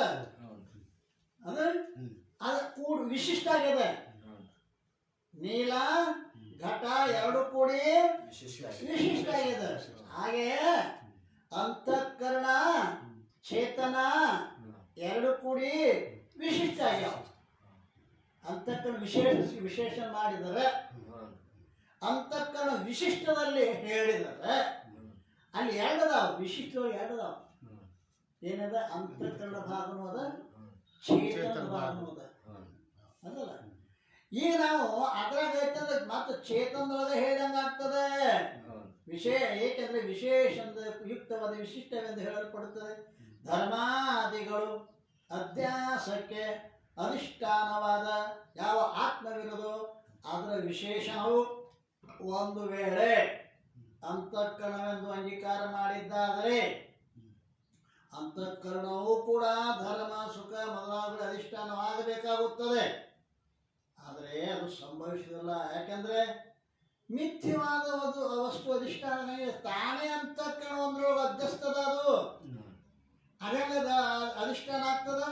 ಅದು ಕೂಡಿ ವಿಶಿಷ್ಟ ಆಗ್ಯದ. ನೀಲ ಘಟ ಎರಡು ಕೂಡಿ ವಿಶಿಷ್ಟ ಆಗ್ಯದ. ಹಾಗೆ ಅಂತಃಕರಣ ಚೇತನ ಎರಡು ಕೂಡಿ ವಿಶಿಷ್ಟ ಆಗ್ಯಾವ. ಅಂತಃಕರಣ ವಿಶೇಷ ಮಾಡಿದರೆ, ಅಂತಃಕರಣ ವಿಶಿಷ್ಟದಲ್ಲಿ ಹೇಳಿದರೆ ಅಲ್ಲಿ ಎರಡದಾವ. ವಿಶಿಷ್ಟವಾಗಿ ಎರಡದಾವ. ಏನದ? ಅಂತಃಕರಣ ಭಾಗನೂ ಅದ, ಚೇತನ ಭಾಗನೂ ಅದ. ಅದಲ್ಲ, ಈಗ ನಾವು ಅದ್ರಾಗ ಐತಂದ್ರೆ ಮತ್ತೆ ಚೇತನದೊಳಗೆ ಹೇಳಿದಂಗೆ ಆಗ್ತದೆ. ಏಕೆಂದ್ರೆ ವಿಶೇಷ ಯುಕ್ತವಾದ ವಿಶಿಷ್ಟವೆಂದು ಹೇಳಲ್ಪಡುತ್ತದೆ. ಧರ್ಮಾದಿಗಳು ಅಧ್ಯಾಸಕ್ಕೆ ಅಧಿಷ್ಠಾನವಾದ ಯಾವ ಆತ್ಮವಿರುವುದೋ ಅದರ ವಿಶೇಷಣವು ಒಂದು ವೇಳೆ ಅಂತಃಕರಣವೆಂದು ಅಂಗೀಕಾರ ಮಾಡಿದ್ದಾದರೆ ಅಂತಃಕರಣವೂ ಕೂಡ ಧರ್ಮ ಸುಖ ಮೊದಲಾದ ಅಧಿಷ್ಠಾನವಾಗಬೇಕಾಗುತ್ತದೆ. ಆದರೆ ಅದು ಸಂಭವಿಸುವುದಿಲ್ಲ. ಯಾಕೆಂದ್ರೆ ಮಿಥ್ಯವಾದ ವಸ್ತು ಅಧಿಷ್ಠಾನ ತಾನೇ ಅಂತಃಕರಣ ಒಂದ್ರೊಳಗೆ ಅಧ್ಯಸ್ತದ. ಅದು ಅದೆಲ್ಲ ಅಧಿಷ್ಠಾನ ಆಗ್ತದ.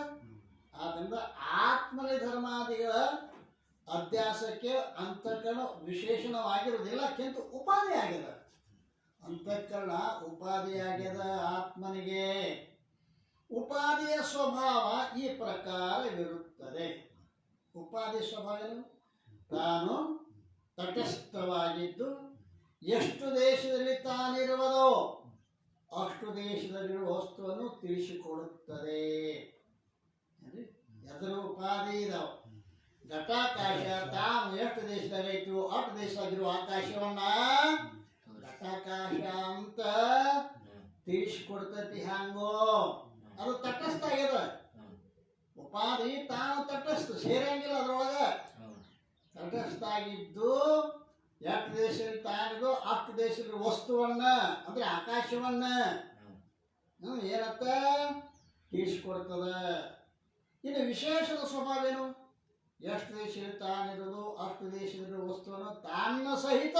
ಆದ್ದರಿಂದ ಆತ್ಮಲಿ ಧರ್ಮಾದಿಗಳ ಅಧ್ಯಾಸಕ್ಕೆ ಅಂತಃಕರಣ ವಿಶೇಷಣವಾಗಿರುವುದಿಲ್ಲ, ಕಿಂತು ಉಪಾಧಿ ಆಗ್ಯದ. ಅಂತಃಕರಣ ಉಪಾಧಿಯಾಗ್ಯದ ಆತ್ಮನಿಗೆ. ಉಪಾಧಿಯ ಸ್ವಭಾವ ಈ ಪ್ರಕಾರವಿರುತ್ತದೆ. ಉಪಾಧಿ ಸ್ವಭಾವ ತಾನು ತಟಸ್ಥವಾಗಿದ್ದು ಎಷ್ಟು ದೇಶದಲ್ಲಿ ತಾನಿರುವುದೋ ಅಷ್ಟು ದೇಶದಲ್ಲಿರುವ ವಸ್ತುವನ್ನು ತಿಳಿಸಿಕೊಡುತ್ತದೆ. ಎದುರು ಉಪಾಧಿ ಇದಾವ. ಘಟಾಕಾಶ ತಾನು ಎಷ್ಟು ದೇಶದಾಗ ಐತಿವೋ ಅಷ್ಟು ದೇಶದಾಗಿರುವ ಆಕಾಶವನ್ನ ಘಟಾಕಾಶ ಅಂತ ತಿಳಿಸಿಕೊಡ್ತತಿ. ಹಂಗೋ ಅದು ತಟಸ್ಥ ಆಗ್ಯದ. ಉಪಾಧಿ ತಾನು ತಟಸ್ಥ ಸೇರಂಗಿಲ್ಲ, ಅದ್ರೊಳಗ ತಟಸ್ಥ ಆಗಿದ್ದು ಎಷ್ಟು ದೇಶದಲ್ಲಿ ತಾನಿದೋ ಅಷ್ಟು ದೇಶದ ವಸ್ತುವನ್ನ ಅಂದ್ರೆ ಆಕಾಶವನ್ನ ಏನತ್ತ ತಿಳಿಸಿಕೊಡ್ತದ. ಇನ್ನು ವಿಶೇಷದ ಸ್ವಭಾವ ಏನು? ಎಷ್ಟು ದೇಶದಲ್ಲಿ ತಾನಿರೋದು ಅಷ್ಟು ದೇಶದ ವಸ್ತುವನ್ನು ತಾನ್ನ ಸಹಿತ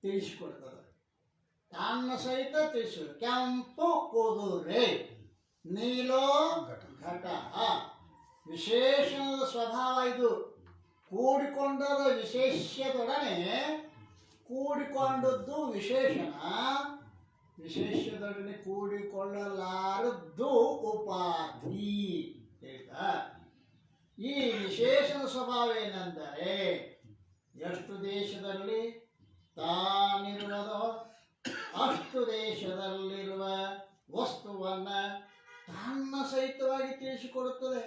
ತಿಳಿಸಿಕೊಡ್ತದ. ತಾನ್ನ ಸಹಿತ ತಿಳಿಸಿ. ಕೆಂಪು ಕುದುರೆ ನೀಲೋ ಘಟ. ವಿಶೇಷಣದ ಸ್ವಭಾವ ಇದು. ಕೂಡಿಕೊಂಡದ ವಿಶೇಷ್ಯದೊಡನೆ ಕೂಡಿಕೊಂಡದ್ದು ವಿಶೇಷಣ, ವಿಶೇಷದೊಡನೆ ಕೂಡಿಕೊಳ್ಳಲಾರದ್ದು ಉಪಾಧಿ. ಆಯ್ತಾ? ಈ ವಿಶೇಷಣ ಸ್ವಭಾವ ಏನೆಂದರೆ ಎಷ್ಟು ದೇಶದಲ್ಲಿ ತಾನಿರುವುದೋ ಅಷ್ಟು ದೇಶದಲ್ಲಿರುವ ವಸ್ತುವನ್ನ ತನ್ನ ಸಹಿತವಾಗಿ ತಿಳಿಸಿಕೊಡುತ್ತದೆ.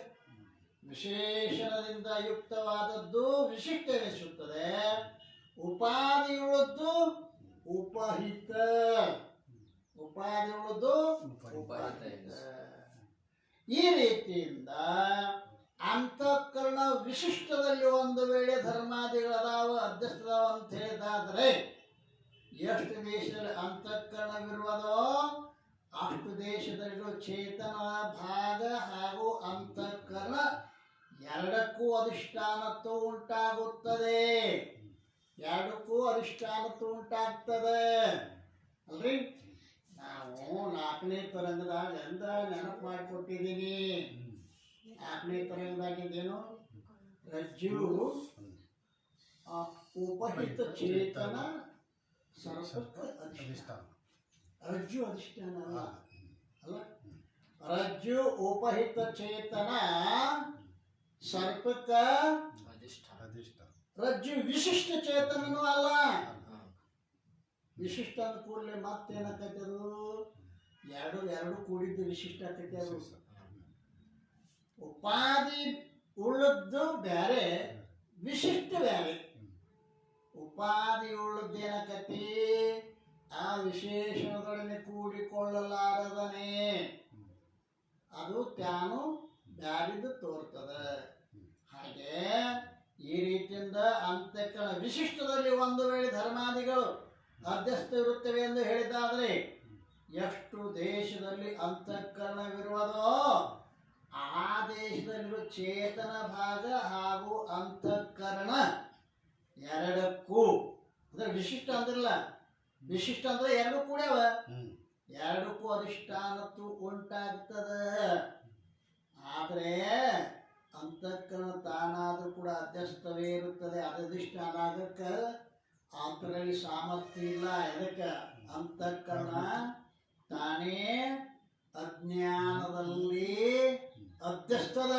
ವಿಶೇಷಣದಿಂದ ಯುಕ್ತವಾದದ್ದು ವಿಶಿಷ್ಟ ಎನಿಸುತ್ತದೆ, ಉಪಾಧಿಯುಳ್ಳದ್ದು ಉಪಹಿತ, ಉಪಾಧಿಯುಳ್ಳದ್ದು ಉಪಹಿತ. ಈ ರೀತಿಯಿಂದ ಅಂತಃಕರಣ ವಿಶಿಷ್ಟದಲ್ಲಿ ಒಂದು ವೇಳೆ ಧರ್ಮಾದಿಗಳದಾವ ಅಧ್ಯಸ್ಥದಾವ ಅಂತ ಹೇಳಿದಾದರೆ ಎಷ್ಟು ದೇಶದಲ್ಲಿ ಅಂತಃಕರಣವಿರುವುದೋ ಅಷ್ಟು ದೇಶದಲ್ಲಿರುವ ಚೇತನ ಭಾಗ ಹಾಗೂ ಅಂತಃಕರಣ ಎರಡಕ್ಕೂ ಅಧಿಷ್ಠಾನತ್ವ ಉಂಟಾಗುತ್ತದೆ. ಎರಡಕ್ಕೂ ಅಧಿಷ್ಠಾನತ್ವ ಉಂಟಾಗ್ತದೆ ಅಲ್ರಿ. ನಾವು 4ನೇ ತರಂಗದಾಗ ಎಂದ ನೆನಪು ಮಾಡಿಕೊಟ್ಟಿದ್ದೀನಿ. 4ನೇ ತರಂಗದಾಗಿದ್ದೇನು? ರಜ್ಜು ಉಪಹಿತ ಚೇತನ ಸರ್ಪಕ್ಕೆ ಅಧಿಷ್ಠಾನ. ರಜ್ಜು ಅಧಿಷ್ಠಾನ ಅಲ್ಲ, ರಜ್ಜು ಉಪಹಿತ ಚೇತನ ಸರ್ಪಕ್ಕ ರಜ್ಜು ವಿಶಿಷ್ಟ ಚೇತನನೂ ಅಲ್ಲ. ವಿಶಿಷ್ಟ ಅಂದ ಕೂಡಲೇ ಮತ್ತೇನಾಕೈತೆ ಅದು? ಎರಡು ಕೂಡಿದ್ದು ವಿಶಿಷ್ಟ ಆಕೈತೆ ಅದು. ಉಪಾಧಿ ಉಳ್ಳದ್ದು ಬೇರೆ, ವಿಶಿಷ್ಟ ಬೇರೆ. ಉಪಾಧಿ ಉಳ್ಳದ್ದೇನಕತಿ ಆ ವಿಶೇಷಣದೊಡನೆ ಕೂಡಿಕೊಳ್ಳಲಾರದನೆ, ಅದು ತಾನು ಬ್ಯಾರಿದ್ದು ತೋರ್ತದೆ. ಹಾಗೆ ಈ ರೀತಿಯಿಂದ ಅಂತಃಕರಣ ವಿಶಿಷ್ಟದಲ್ಲಿ ಒಂದು ವೇಳೆ ಧರ್ಮಾದಿಗಳು ಅಧ್ಯಸ್ಥ ಇರುತ್ತವೆ ಎಂದು ಹೇಳಿದ್ದಾದರೆ ಎಷ್ಟು ದೇಶದಲ್ಲಿ ಅಂತಃಕರಣವಿರುವುದೋ ಆ ದೇಶದಲ್ಲಿರುವ ಚೇತನ ಭಾಗ ಹಾಗೂ ಅಂತಃಕರಣ ಎರಡಕ್ಕೂ, ಅಂದ್ರೆ ವಿಶಿಷ್ಟ ಅಂದ್ರಲ್ಲ, ವಿಶಿಷ್ಟ ಅಂದ್ರೆ ಎರಡು ಕೂಡ್ಯಾವ, ಎರಡಕ್ಕೂ ಅಧಿಷ್ಠಾನತ್ತು ಉಂಟಾಗ್ತದೆ. ಆದರೆ ಅಂತಃಕರಣ ತಾನಾದ್ರೂ ಕೂಡ ಅಧ್ಯಸ್ಥವೇ ಇರುತ್ತದೆ. ಅಧಿಷ್ಠಾನ ಆಗಕ್ಕೆ ಅದರಲ್ಲಿ ಸಾಮರ್ಥ್ಯ ಇಲ್ಲ. ಎದಕ್ಕೆ? ಅಂತಃಕರಣ ತಾನೇ ಅಜ್ಞಾನದಲ್ಲಿ ಅಧ್ಯಸ್ಥದ,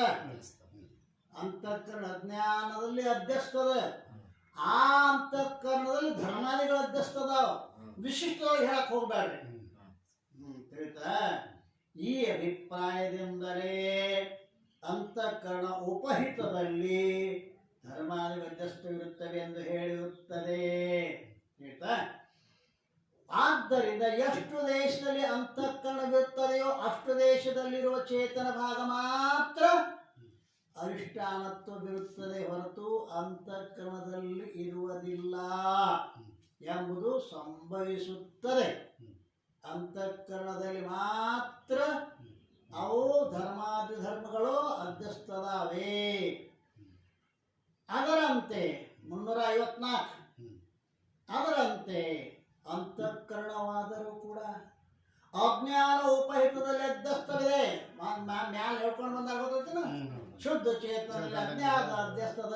ಅಂತಃಕರಣ ಅಜ್ಞಾನದಲ್ಲಿ ಅಧ್ಯಸ್ಥದ. ಆ ಅಂತಃಕರಣದಲ್ಲಿ ಧರ್ಮಾದಿಗಳು ಅಧ್ಯಸ್ಥದಾವ. ವಿಶಿಷ್ಟವಾಗಿ ಹೇಳಕ್ ಹೋಗ್ಬೇಡ್ರಿ. ತಿಳಿತಾ? ಈ ಅಭಿಪ್ರಾಯದಿಂದಲೇ ಅಂತಃಕರಣ ಉಪಹಿತದಲ್ಲಿ ಧರ್ಮಾದಿ ಅಧ್ಯಸ್ಥವಿರುತ್ತವೆ ಎಂದು ಹೇಳಿರುತ್ತದೆ. ಹೇಳ್ತಾ? ಆದ್ದರಿಂದ ಎಷ್ಟು ದೇಶದಲ್ಲಿ ಅಂತಃಕರಣವಿರುತ್ತದೆಯೋ ಅಷ್ಟು ದೇಶದಲ್ಲಿರುವ ಚೇತನ ಭಾಗ ಮಾತ್ರ ಅಧಿಷ್ಠಾನತ್ವವಿರುತ್ತದೆ, ಹೊರತು ಅಂತಃಕರಣದಲ್ಲಿ ಇರುವುದಿಲ್ಲ ಎಂಬುದು ಸಂಭವಿಸುತ್ತದೆ. ಅಂತಃಕರಣದಲ್ಲಿ ಮಾತ್ರ ಅವು ಧರ್ಮಗಳು ಅಧ್ಯಸ್ಥದಾವೆ. ಅದರಂತೆ 354 ಅದರಂತೆ ಅಂತಃಕರಣವಾದರೂ ಕೂಡ ಅಜ್ಞಾನ ಉಪಹಿತದಲ್ಲಿ ಅಧ್ಯಸ್ಥವಿದೆ. ಮ್ಯಾಲ ಹೇಳ್ಕೊಂಡು ಬಂದಾಗ ಗೊತ್ತೈತಿನ ಶುದ್ಧ ಚೇತನದಲ್ಲಿ ಅಜ್ಞಾನ ಅಧ್ಯಸ್ಥದ,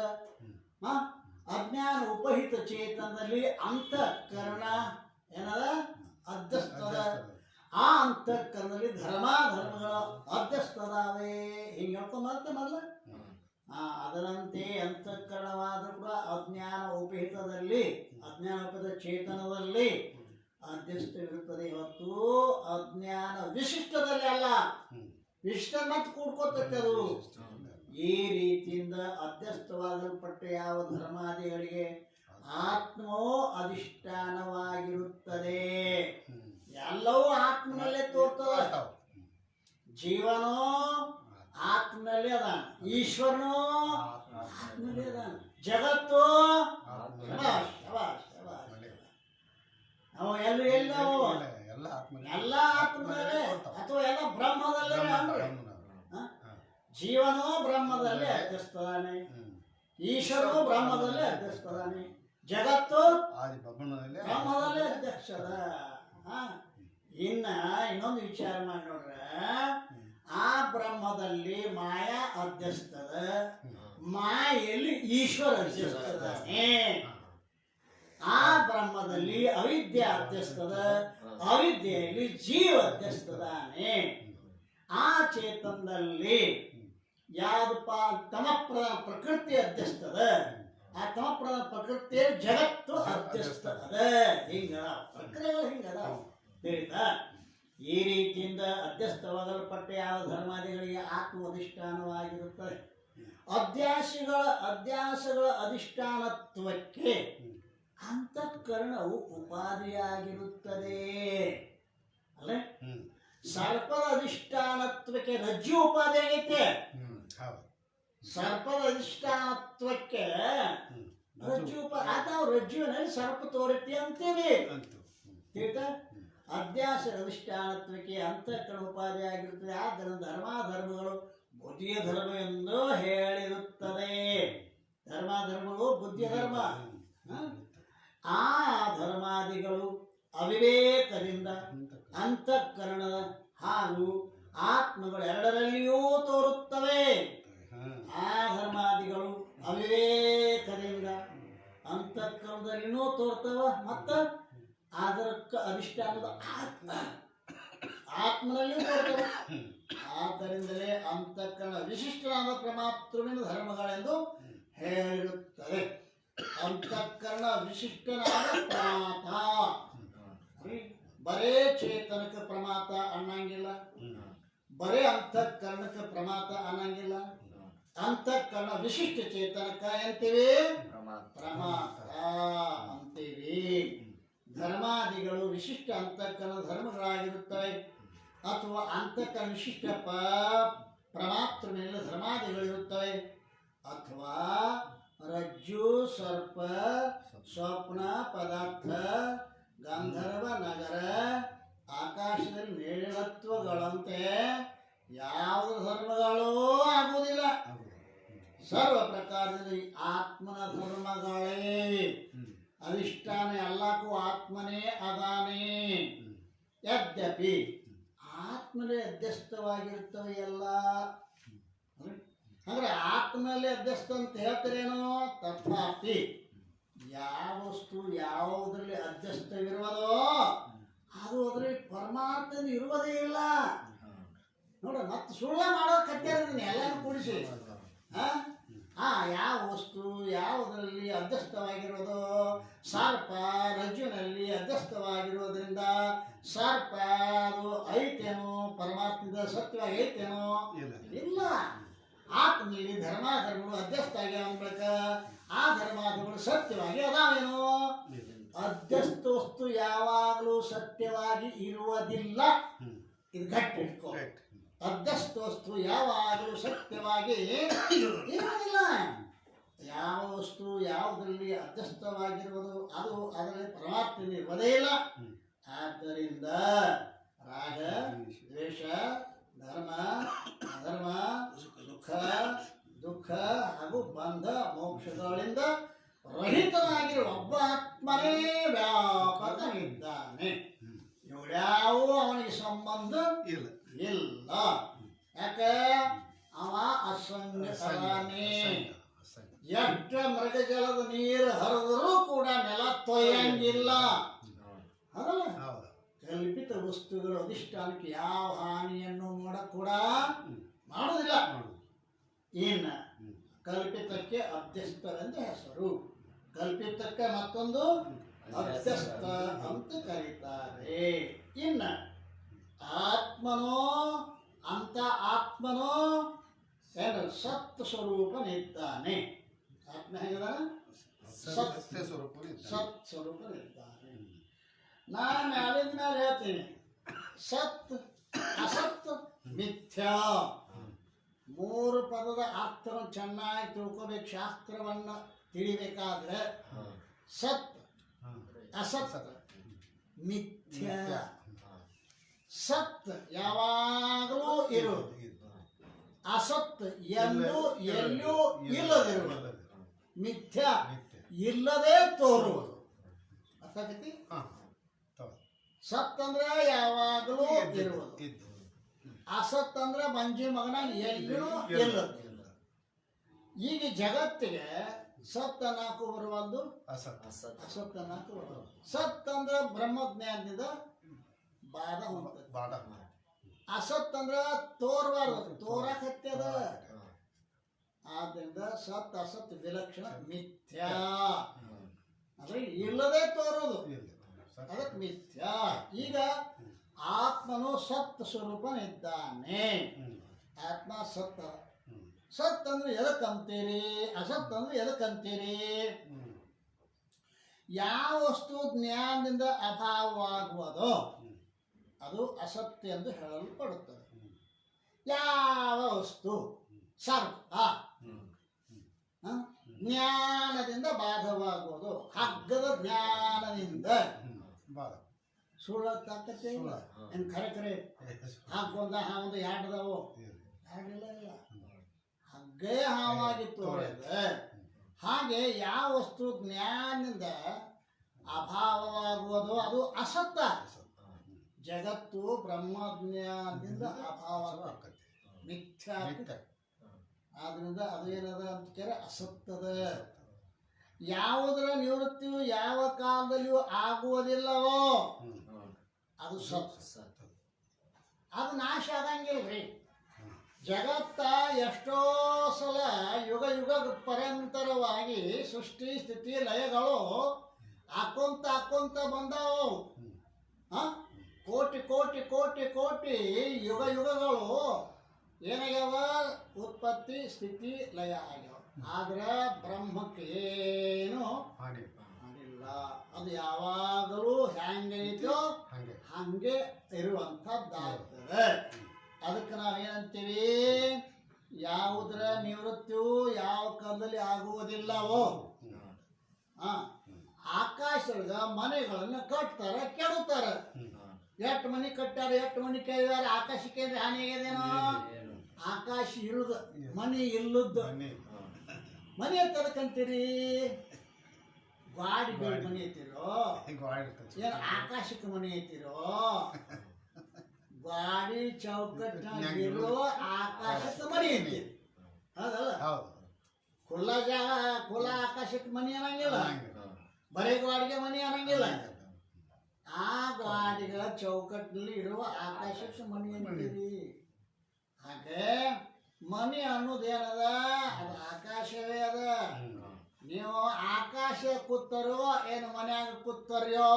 ಅಜ್ಞಾನ ಉಪಹಿತ ಚೇತನದಲ್ಲಿ ಅಂತಃಕರಣ ಏನದ ಅಧ್ಯಸ್ಥದ. ಆ ಅಂತಃಕರಣದಲ್ಲಿ ಧರ್ಮಗಳು ಅಧ್ಯಸ್ಥದಾವೆ. ಹಿಂಗೆ ಹೇಳ್ಕೊಂಬರುತ್ತೆ ಮೊದಲ. ಅದರಂತೆ ಅಂತಃಕರಣವಾದರೂ ಕೂಡ ಅಜ್ಞಾನ ಉಪಹಿತದಲ್ಲಿ, ಅಜ್ಞಾನ ಉಪಹಿತ ಚೇತನದಲ್ಲಿ ಅಧ್ಯಸ್ಥವಿರುತ್ತದೆ, ಹೊತ್ತು ಅಜ್ಞಾನ ವಿಶಿಷ್ಟದಲ್ಲಿ ಅಲ್ಲ. ವಿಶಿಷ್ಟ ಮತ್ತು ಕೂಡ್ಕೋತೈತೆ ಅದು. ಈ ರೀತಿಯಿಂದ ಅಧ್ಯಸ್ಥವಾಗಲ್ಪಟ್ಟ ಯಾವ ಧರ್ಮಾದಿಗಳಿಗೆ ಆತ್ಮವೋ ಅಧಿಷ್ಠಾನವಾಗಿರುತ್ತದೆ. ಎಲ್ಲವೂ ಆತ್ಮನಲ್ಲೇ ತೋರ್ತದ. ಜೀವನೋ ಆತ್ಮನಲ್ಲಿ ಅದಾನ, ಈಶ್ವರನೋ ಆತ್ಮನಲ್ಲಿ ಅದಾನ, ಜಗತ್ತು ಅವ ಎಲ್ಲವೂ ಎಲ್ಲ ಆತ್ಮನಲ್ಲೇ ಅಥವಾ ಎಲ್ಲ ಬ್ರಹ್ಮದಲ್ಲೇ ಅಂದ್ರೆ ಜೀವನೋ ಬ್ರಹ್ಮದಲ್ಲೇ ಅಧ್ಯಸ್ಥದಾನೆ, ಈಶ್ವರನು ಬ್ರಹ್ಮದಲ್ಲೇ ಅಧ್ಯಸ್ಥದಾನೆ, ಜಗತ್ತು ಬ್ರಹ್ಮದಲ್ಲೇ ಅಧ್ಯಕ್ಷದ. ಇನ್ನೊಂದು ವಿಚಾರ ಮಾಡಿ ನೋಡ್ರೆ ಬ್ರಹ್ಮದಲ್ಲಿ ಮಾಯಾ ಅಧ್ಯಸ್ತದ, ಮಾಯೆಯಲ್ಲಿ ಈಶ್ವರ ಅಧ್ಯಸ್ತದಾನೆ. ಆ ಬ್ರಹ್ಮದಲ್ಲಿ ಅವಿದ್ಯೆ ಅಧ್ಯಸ್ತದ, ಅವಿದ್ಯೆಯಲ್ಲಿ ಜೀವ ಅಧ್ಯಸ್ತದಾನೆ. ಆ ಚೇತನದಲ್ಲಿ ಯಾವ್ದಪ್ಪ ಪ್ರಕೃತಿ ಅಧ್ಯಸ್ತದ, ಆ ಪ್ರಕೃತಿಯ ಜಗತ್ತು ಅಧ್ಯಸ್ತದ. ಹಿಂಗ ಪ್ರಕ್ರಿಯೆಗಳು ಹಿಂಗದ ತಿಳಿತಾ. ಈ ರೀತಿಯಿಂದ ಅಧ್ಯಸ್ಥವಾಗಲ್ಪಟ್ಟ ಯಾವ ಧರ್ಮಾದಿಗಳಿಗೆ ಆತ್ಮ ಅಧಿಷ್ಠಾನವಾಗಿರುತ್ತದೆ. ಅಧ್ಯಾಸಗಳ ಅಧಿಷ್ಠಾನತ್ವಕ್ಕೆ ಅಂತಃಕರಣವು ಉಪಾಧಿಯಾಗಿರುತ್ತದೆ. ಅಲ್ಲ, ಸರ್ಪದ ಅಧಿಷ್ಠಾನತ್ವಕ್ಕೆ ರಜ್ಜು ಉಪಾಧಿ ಆಗೈತೆ. ಸರ್ಪದ ಅಧಿಷ್ಠಾನತ್ವಕ್ಕೆ ರಜ್ಜು ಅಥವಾ ರಜ್ಜುವಿನಲ್ಲಿ ಸರ್ಪ ತೋರಿತಿ ಅಂತೀವಿ. ತಿಳಿತಾ. ಅಧ್ಯಾಸ ಅಧಿಷ್ಠಾನತ್ವಕ್ಕೆ ಅಂತಃಕರಣ ಉಪಾಧಿ ಆಗಿರುತ್ತದೆ. ಆದ್ದರಿಂದ ಧರ್ಮಗಳು ಬುದ್ಧಿಯ ಧರ್ಮ ಎಂದು ಹೇಳಿರುತ್ತದೆ. ಧರ್ಮಗಳು ಬುದ್ಧಿಯ ಧರ್ಮ. ಆ ಧರ್ಮಾದಿಗಳು ಅವಿವೇಕದಿಂದ ಅಂತಃಕರಣದ ಹಾಗೂ ಆತ್ಮಗಳು ಎರಡರಲ್ಲಿಯೂ ತೋರುತ್ತವೆ. ಆ ಧರ್ಮಾದಿಗಳು ಅವಿವೇಕದಿಂದ ಅಂತಃಕರಣದಲ್ಲಿನೂ ತೋರ್ತವ, ಮತ್ತ ಅದಕ್ಕೆ ಅಧಿಷ್ಠಾನದ ಆತ್ಮನಲ್ಲಿಯೂ ತೋರ್ತವೆ. ಆದ್ದರಿಂದಲೇ ಅಂತಃಕರಣ ವಿಶಿಷ್ಟವಾದ ಪ್ರಮಾತೃವಿನ ಧರ್ಮಗಳೆಂದು ಹೇಳಿರುತ್ತದೆ. ಅಂತಃಕರಣ ವಿಶಿಷ್ಟನಾದ ಪ್ರಮಾತ. ಬರೇ ಚೇತನಕ್ಕೆ ಪ್ರಮಾತ ಅನ್ನಂಗಿಲ್ಲ, ಬರೇ ಅಂತಃಕರಣಕ್ಕೆ ಪ್ರಮಾತ ಅನ್ನಂಗಿಲ್ಲ. ಅಂತಃಕರಣ ವಿಶಿಷ್ಟ ಚೇತನಕ ಅಂತೀವಿ ಪ್ರಮಾತ ಅಂತೀವಿ. ಧರ್ಮಾದಿಗಳು ವಿಶಿಷ್ಟ ಅಂತಃಕರಣ ಧರ್ಮಗಳಾಗಿರುತ್ತವೆ, ಅಥವಾ ಅಂತಃಕರಣ ವಿಶಿಷ್ಟ ಪ್ರಮಾತೃವಿನಲ್ಲಿ ಧರ್ಮಾದಿಗಳಿರುತ್ತವೆ, ಅಥವಾ ರಜ್ಜು ಸರ್ಪ ಸ್ವಪ್ನ ಪದಾರ್ಥ ಗಂಧರ್ವ ನಗರ ಆಕಾಶದಲ್ಲಿ ಮೇಳತ್ವಗಳಂತೆ ಯಾವ ಧರ್ಮಗಳೂ ಆಗುವುದಿಲ್ಲ. ಸರ್ವ ಪ್ರಕಾರದಲ್ಲಿ ಆತ್ಮನ ಧರ್ಮಗಳೇ ಅಧಿಷ್ಠಾನ, ಎಲ್ಲಕ್ಕೂ ಆತ್ಮನೇ ಅದಾನೆ. ಯದ್ಯಪಿ ಆತ್ಮನೇ ಅಧ್ಯಸ್ಥವಾಗಿರ್ತವೆ ಎಲ್ಲ. ಅಂದ್ರೆ ಆತ್ಮನಲ್ಲಿ ಅಧ್ಯಸ್ಥ ಅಂತ ಹೇಳ್ತಾರೇನೋ ತಪ್ಪಾತಿ. ಯಾವ ವಸ್ತು ಯಾವುದರಲ್ಲಿ ಅಧ್ಯಸ್ಥವಿರುವುದೋ ಅದು ಅದರಲ್ಲಿ ಪರಮಾರ್ಥದ ಇರುವುದೇ ಇಲ್ಲ. ನೋಡ, ಮತ್ತೆ ಸುಳ್ಳ ಮಾಡೋ ಕಟ್ಟಿದ್ದೀನಿ ಎಲ್ಲರೂ ಕೂಡಿಸಿ. ಯಾವ ವಸ್ತು ಯಾವುದರಲ್ಲಿ ಅಧ್ಯಸ್ಥವಾಗಿರೋದು, ಸರ್ಪ ರಜ್ಜುನಲ್ಲಿ ಅಧ್ಯಸ್ಥವಾಗಿರೋದ್ರಿಂದ ಸರ್ಪ ಅದು ಐತೇನೋ, ಪರಮಾತ್ಮದ ಸತ್ಯವಾಗಿ ಐತೇನೋ? ಇಲ್ಲ. ಆತ್ಮನಲ್ಲಿ ಧರ್ಮಾಧರ್ಮಗಳು ಅಧ್ಯಸ್ಥ ಆಗ್ಯಾವ ಅನ್ಬೇಕ. ಆ ಧರ್ಮಾಧರ್ಮಗಳು ಸತ್ಯವಾಗಿ ಅದಾವೇನೋ? ಅಧ್ಯಸ್ಥ ವಸ್ತು ಯಾವಾಗಲೂ ಸತ್ಯವಾಗಿ ಇರುವುದಿಲ್ಲ. ಇದು ಗಟ್ಟಿ ಇಟ್ಕೋ. ಅಧ್ಯಸ್ಥ ವಸ್ತು ಯಾವಾಗಲೂ ಸತ್ಯವಾಗಿ ಇರುವುದಿಲ್ಲ. ಯಾವ ವಸ್ತು ಯಾವುದರಲ್ಲಿ ಅಧ್ಯಸ್ಥವಾಗಿರುವುದು ಅದು ಅದರಲ್ಲಿ ಪರಮಾತ್ಮ ಇರುವುದೇ ಇಲ್ಲ. ಆದ್ದರಿಂದ ರಾಗ ದ್ವೇಷ ಧರ್ಮ ಅಧರ್ಮ ಸುಖ ದುಃಖ ಹಾಗೂ ಬಂಧ ಮೋಕ್ಷಗಳಿಂದ ರಹಿತನಾಗಿರುವ ಒಬ್ಬ ಆತ್ಮನೇ ವ್ಯಾಪಕನಿದ್ದಾನೆ. ಇವ್ಯಾವೂ ಅವನಿಗೆ ಸಂಬಂಧ ಇಲ್ಲ. ಯಾಕೆ? ಅವ ಅಸಂಗತಾನೆ. ಎಷ್ಟು ಮೃಗಜಲದ ನೀರು ಹರಿದರೂ ಕೂಡ ನೆಲ ತೊಯ್ಯಂಗಿಲ್ಲ. ಅದಲ್ಲ, ಕಲ್ಪಿತ ವಸ್ತುಗಳ ಅಧಿಷ್ಠಾನಕ್ಕೆ ಯಾವ ಹಾನಿಯನ್ನು ಕೂಡ ಮಾಡುವುದಿಲ್ಲ. ಇನ್ನು ಕಲ್ಪಿತಕ್ಕೆ ಅಧ್ಯಸ್ಥವೆಂದು ಹೆಸರು. ಕಲ್ಪಿತಕ್ಕೆ ಮತ್ತೊಂದು ಅಧ್ಯಸ್ಥ ಅಂತ ಕರೀತಾರೆ. ಇನ್ನು ಆತ್ಮನೋ ಏನು ಸತ್ ಸ್ವರೂಪನಿದ್ದಾನೆ. ಆತ್ಮ ಹೆಂಗದಾನ? ಸತ್ ಸ್ವರೂಪನಿದ್ದಾನೆ. ನಾನು ಮ್ಯಾಲಿಂದ ಮೇಲೆ ಹೇಳ್ತೀನಿ, ಸತ್ ಅಸತ್ ಮಿಥ್ಯಾ. ಮೂರು ಪದದ ಅರ್ಥವನ್ನು ಚೆನ್ನಾಗಿ ತಿಳ್ಕೋಬೇಕು. ಶಾಸ್ತ್ರವನ್ನು ತಿಳಿಬೇಕಾದ್ರೆ ಸತ್ ಅಸತ್ ಮಿಥ್ಯಾ. ಸತ್ ಯಾವಾಗಲೂ ಇರುವುದು, ಅಸತ್ ಎಲ್ಲೂ ಇಲ್ಲದಿರುವುದು, ಮಿಥ್ಯಾ ಇಲ್ಲದೆ ತೋರುವುದು. ಅರ್ಥ ಆಗೈತಿ? ಸತ್ ಅಂದ್ರೆ ಯಾವಾಗಲೂ ಇರುವುದು, ಅಸತ್ ಅಂದ್ರೆ ಮಂಜಿ ಮಗನ ಎಲ್ಲಿನೂ ಇಲ್ಲ. ಈಗ ಜಗತ್ತಿಗೆ ಸತ್ ಅನ್ನಕು ಬರುವುದು, ಅಸತ್ ಅಸತ್ ಅನ್ನಕು ಬರುವುದು. ಸತ್ ಅಂದ್ರೆ ಬ್ರಹ್ಮಜ್ಞಾನದಿಂದ ಬಾಧ ಹೊಂದದ. ಬಾಡ ಅಸತ್ ಅಂದ್ರೆ ತೋರ್ಬಾರ್ದು, ತೋರಾಕತ್ಯದ. ಆದ್ರಿಂದ ಸತ್ ಅಸತ್ ವಿಲಕ್ಷಣ ಮಿಥ್ಯಾ ಅಂದ್ರೆ ಇಲ್ಲದೆ ತೋರೋದು, ಅದಕ್ಕೆ ಮಿಥ್ಯಾ. ಈಗ ಆತ್ಮನು ಸತ್ ಸ್ವರೂಪನಿದ್ದಾನೆ. ಆತ್ಮ ಸತ್ತ. ಸತ್ ಅಂದ್ರೆ ಎದಕ್ಕಂತೀರಿ, ಅಸತ್ ಅಂದ್ರೆ ಎದಕ್ಕಂತೀರಿ? ಯಾವ ವಸ್ತು ಜ್ಞಾನದಿಂದ ಅಭಾವವಾಗುವುದೋ ಅದು ಅಸತ್ಯ ಎಂದು ಹೇಳಲ್ಪಡುತ್ತದೆ. ಯಾವ ವಸ್ತು ಸರ್ಪ ಜ್ಞಾನದಿಂದ ಬಾಧವಾಗುವುದು, ಹಗ್ಗದ ಜ್ಞಾನದಿಂದ ಸುಳ್ಳ ತಾಕತ್ತೆ ಇಲ್ಲ. ಏನು ಖರೆ ಖರೆ ಹಾಕೊಂದ ಹಾವೊಂದು ಎರಡದವು, ಎರಡಿಲ್ಲ ಇಲ್ಲ, ಹಗ್ಗೇ ಹಾವಾಗಿತ್ತು ಅವರಿಗೆ. ಹಾಗೆ ಯಾವ ವಸ್ತು ಜ್ಞಾನದಿಂದ ಅಭಾವವಾಗುವುದು ಅದು ಅಸತ್ತ. ಜಗತ್ತು ಬ್ರಹ್ಮಜ್ಞಾನದಿಂದ ಅಭಾವ ಮಿಥ್ಯಾ. ಆದ್ರಿಂದ ಅದು ಏನದ ಅಂತ ಕೇಳಿ ಅಸತ್ತದ. ಯಾವುದರ ನಿವೃತ್ತಿಯು ಯಾವ ಕಾಲದಲ್ಲಿಯೂ ಆಗುವುದಿಲ್ಲವೋ ಅದು ಸತ್. ಅದು ನಾಶ ಆಗಂಗಿಲ್ರಿ. ಜಗತ್ತ ಎಷ್ಟೋ ಸಲ ಯುಗ ಯುಗ ಪರ್ಯಂತರವಾಗಿ ಸೃಷ್ಟಿ ಸ್ಥಿತಿ ಲಯಗಳು ಹಾಕೊಂತ ಬಂದವು. ಕೋಟಿ ಕೋಟಿ ಕೋಟಿ ಕೋಟಿ ಯುಗ ಯುಗಗಳು ಏನಾಗ್ಯಾವ? ಉತ್ಪತ್ತಿ ಸ್ಥಿತಿ ಲಯ ಆಗ್ಯಾವ. ಆದ್ರೆ ಬ್ರಹ್ಮಕ್ಕೆ ಏನು ಮಾಡಿಲ್ಲ. ಅದು ಯಾವಾಗಲೂ ಹೆಂಗೈತೋ ಹಂಗೆ ಇರುವಂಥದ್ದಾಗ್ತದೆ. ಅದಕ್ಕೆ ನಾವೇನಂತೀವಿ? ಯಾವುದರ ನಿವೃತ್ತಿಯು ಯಾವ ಕಾಲದಲ್ಲಿ ಆಗುವುದಿಲ್ಲವೋ. ಆಕಾಶದ ಮನೆಗಳನ್ನು ಕಟ್ತಾರೆ, ಕೆಡುತ್ತಾರೆ. ಎಷ್ಟು ಮನೆ ಕಟ್ಟಾರ, ಎಷ್ಟು ಮನೆ ಕೇಳಿದಾರೆ. ಆಕಾಶಕ್ಕೆ ಹಾನಿ ಆಗ್ಯದೇನೋ? ಆಕಾಶ ಇರುದ, ಮನೆ ಇಲ್ಲದ್ದು. ಮನೆ ಅಂತದಕ್ಕಂತೀರಿ? ಗಾಡಿ ಬೇಡ ಮನೆ ಐತಿರೋ? ಏನು ಆಕಾಶಕ್ಕೆ ಮನೆ ಐತಿರೋ? ಗಾಡಿ ಚೌಕಟ್ಟಿನಾಗಿರೋ ಆಕಾಶಕ್ಕೆ ಮನೆ ಐತಿ, ಹೌದಲ್ಲ? ಖುಲ್ಲ ಜಾಗ, ಖುಲ್ಲ ಆಕಾಶಕ್ಕೆ ಮನೆ ಅನ್ನಂಗಿಲ್ಲ, ಬರೀ ಗಾಡಿಗೆ ಮನೆ ಅನ್ನಂಗಿಲ್ಲ. ಆ ಗಾಡಿಗಳ ಚೌಕಟ್ಟಿನಲ್ಲಿ ಇರುವ ಆಕಾಶಕ್ಕೆ ಮನೆ ಅಂತೀರಿ. ಹಾಗೆ ಮನೆ ಅನ್ನೋದೇನದ? ಅದು ಆಕಾಶವೇ ಅದ. ನೀವು ಆಕಾಶ ಕೂತರೋ ಏನು ಮನ್ಯಾಗ ಕೂತರ್ಯೋ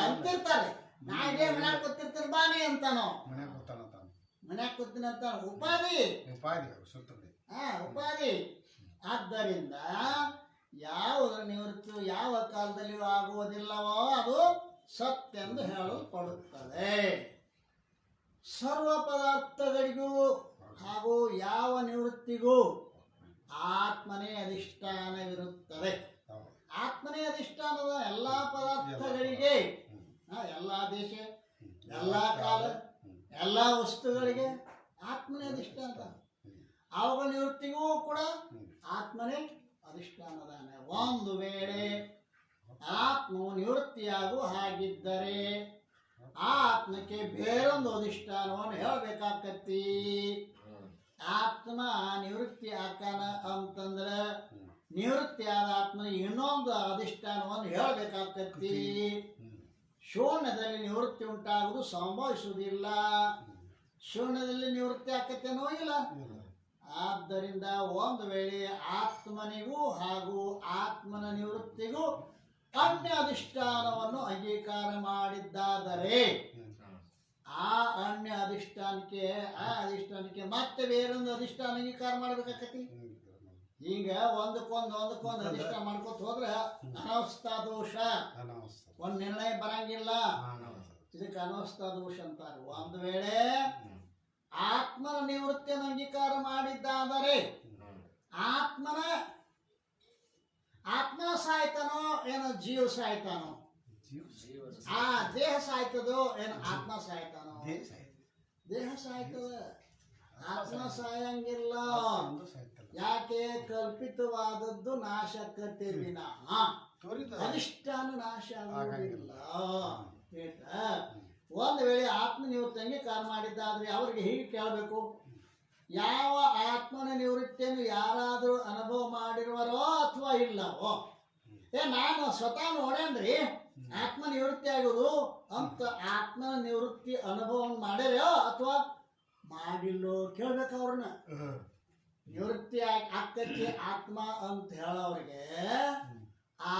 ಅಂತಿರ್ತಾರೆ. ನಾ ಇದೇ ಮನ್ಯಾಗ ಕೂತಿರ್ತೀನಿ ಬಾನಿ ಅಂತಾನೋ, ಮನ್ಯಾಗ ಕೂತೀನಿ ಅಂತಾನ. ಉಪಾಧಿ, ಉಪಾಧಿ. ಆದ್ದರಿಂದ ಯಾವುದರ ನಿವೃತ್ತಿ ಯಾವ ಕಾಲದಲ್ಲಿಯೂ ಆಗುವುದಿಲ್ಲವೋ ಅದು ಸತ್ಯ ಎಂದು ಹೇಳಲ್ಪಡುತ್ತದೆ. ಸರ್ವ ಪದಾರ್ಥಗಳಿಗೂ ಹಾಗೂ ಯಾವ ನಿವೃತ್ತಿಗೂ ಆತ್ಮನೇ ಅಧಿಷ್ಠಾನವಿರುತ್ತದೆ. ಆತ್ಮನೇ ಅಧಿಷ್ಠಾನದ ಎಲ್ಲ ಪದಾರ್ಥಗಳಿಗೆ, ಎಲ್ಲ ದೇಶ, ಎಲ್ಲ ಕಾಲ, ಎಲ್ಲ ವಸ್ತುಗಳಿಗೆ ಆತ್ಮನೇ ಅಧಿಷ್ಠಾನ. ಅವುಗಳ ನಿವೃತ್ತಿಗೂ ಕೂಡ ಆತ್ಮನೇ ಅಧಿಷ್ಠಾನದಾನೆ. ಒಂದು ವೇಳೆ ಆತ್ಮವು ನಿವೃತ್ತಿಯಾಗುವ ಹಾಗಿದ್ದರೆ ಆ ಆತ್ಮಕ್ಕೆ ಬೇರೊಂದು ಅಧಿಷ್ಠಾನವನ್ನು ಹೇಳಬೇಕಾಗತ್ತಿ. ಆತ್ಮ ನಿವೃತ್ತಿ ಆಕಾನ ಅಂತಂದ್ರೆ ನಿವೃತ್ತಿಯಾದ ಆತ್ಮ ಇನ್ನೊಂದು ಅಧಿಷ್ಠಾನವನ್ನು ಹೇಳಬೇಕಾಗತ್ತಿ. ಶೂನ್ಯದಲ್ಲಿ ನಿವೃತ್ತಿ ಉಂಟಾಗುವುದು ಸಂಭವಿಸುವುದಿಲ್ಲ. ಶೂನ್ಯದಲ್ಲಿ ನಿವೃತ್ತಿ ಆಕತ್ತೇನೋ ಇಲ್ಲ. ಆದ್ದರಿಂದ ಒಂದು ವೇಳೆ ಆತ್ಮನಿಗೂ ಹಾಗೂ ಆತ್ಮನ ನಿವೃತ್ತಿಗೂ ಅನ್ಯ ಅಧಿಷ್ಠಾನವನ್ನು ಅಂಗೀಕಾರ ಮಾಡಿದ್ದಾದರೆ ಆ ಅನ್ಯ ಅಧಿಷ್ಠಾನಕ್ಕೆ ಮತ್ತೆ ಬೇರೊಂದು ಅಧಿಷ್ಠಾನ ಅಂಗೀಕಾರ ಮಾಡ್ಬೇಕಾಕತಿ. ಈಗ ಒಂದಕ್ಕೊಂದು ಅಧಿಷ್ಠಾನ ಮಾಡ್ಕೊತ ಹೋದ್ರೆ ಅನವಸ್ಥಾ ದೋಷ, ಒಂದ್ ನಿರ್ಣಯ ಬರಂಗಿಲ್ಲ. ಇದಕ್ಕೆ ಅನವಸ್ಥಾ ದೋಷ ಅಂತಾರೆ. ಒಂದು ವೇಳೆ ಆತ್ಮನ ನಿವೃತ್ತಿಯನ್ನು ಅಂಗೀಕಾರ ಮಾಡಿದ್ದಾದರೆ ಆತ್ಮ ಸಾಯ್ತಾನೋ ಏನೋ ಜೀವ ಸಾಯ್ತಾನೋ? ಆ ದೇಹ ಸಾಯ್ತದೋ ಏನು ಆತ್ಮ ಸಾಯ್ತಾನೋ? ದೇಹ ಸಾಯ್ತದ, ಆತ್ಮ ಸಾಯಂಗಿಲ್ಲ. ಯಾಕೆ? ಕಲ್ಪಿತವಾದದ್ದು ನಾಶಕತೆ ವಿನಃ ಅಧಿಷ್ಠಾನ ನಾಶ ಆಗುವುದಿಲ್ಲ. ಅಂಗೀಕಾರ ಮಾಡಿದ್ದಾದ್ರೆ ಅವ್ರಿಗೆ ಹೀಗೆ ಕೇಳಬೇಕು, ಯಾವ ಆತ್ಮನ ನಿವೃತ್ತಿಯನ್ನು ಯಾರಾದರೂ ಅನುಭವ ಮಾಡಿರುವರೋ ಅಥವಾ ಇಲ್ಲವೋ? ನಾನು ಸ್ವತಃ ನೋಡೇನ್ರಿ ಆತ್ಮ ನಿವೃತ್ತಿ ಆಗೋದು ಅಂತ ಆತ್ಮನ ನಿವೃತ್ತಿ ಅನುಭವ ಮಾಡ್ಯಾರೋ ಅಥವಾ ಮಾಡಿಲ್ಲೋ ಕೇಳ್ಬೇಕು ಅವ್ರನ್ನ. ನಿವೃತ್ತಿ ಆಕತಿ ಆತ್ಮ ಅಂತ ಹೇಳೋರಿಗೆ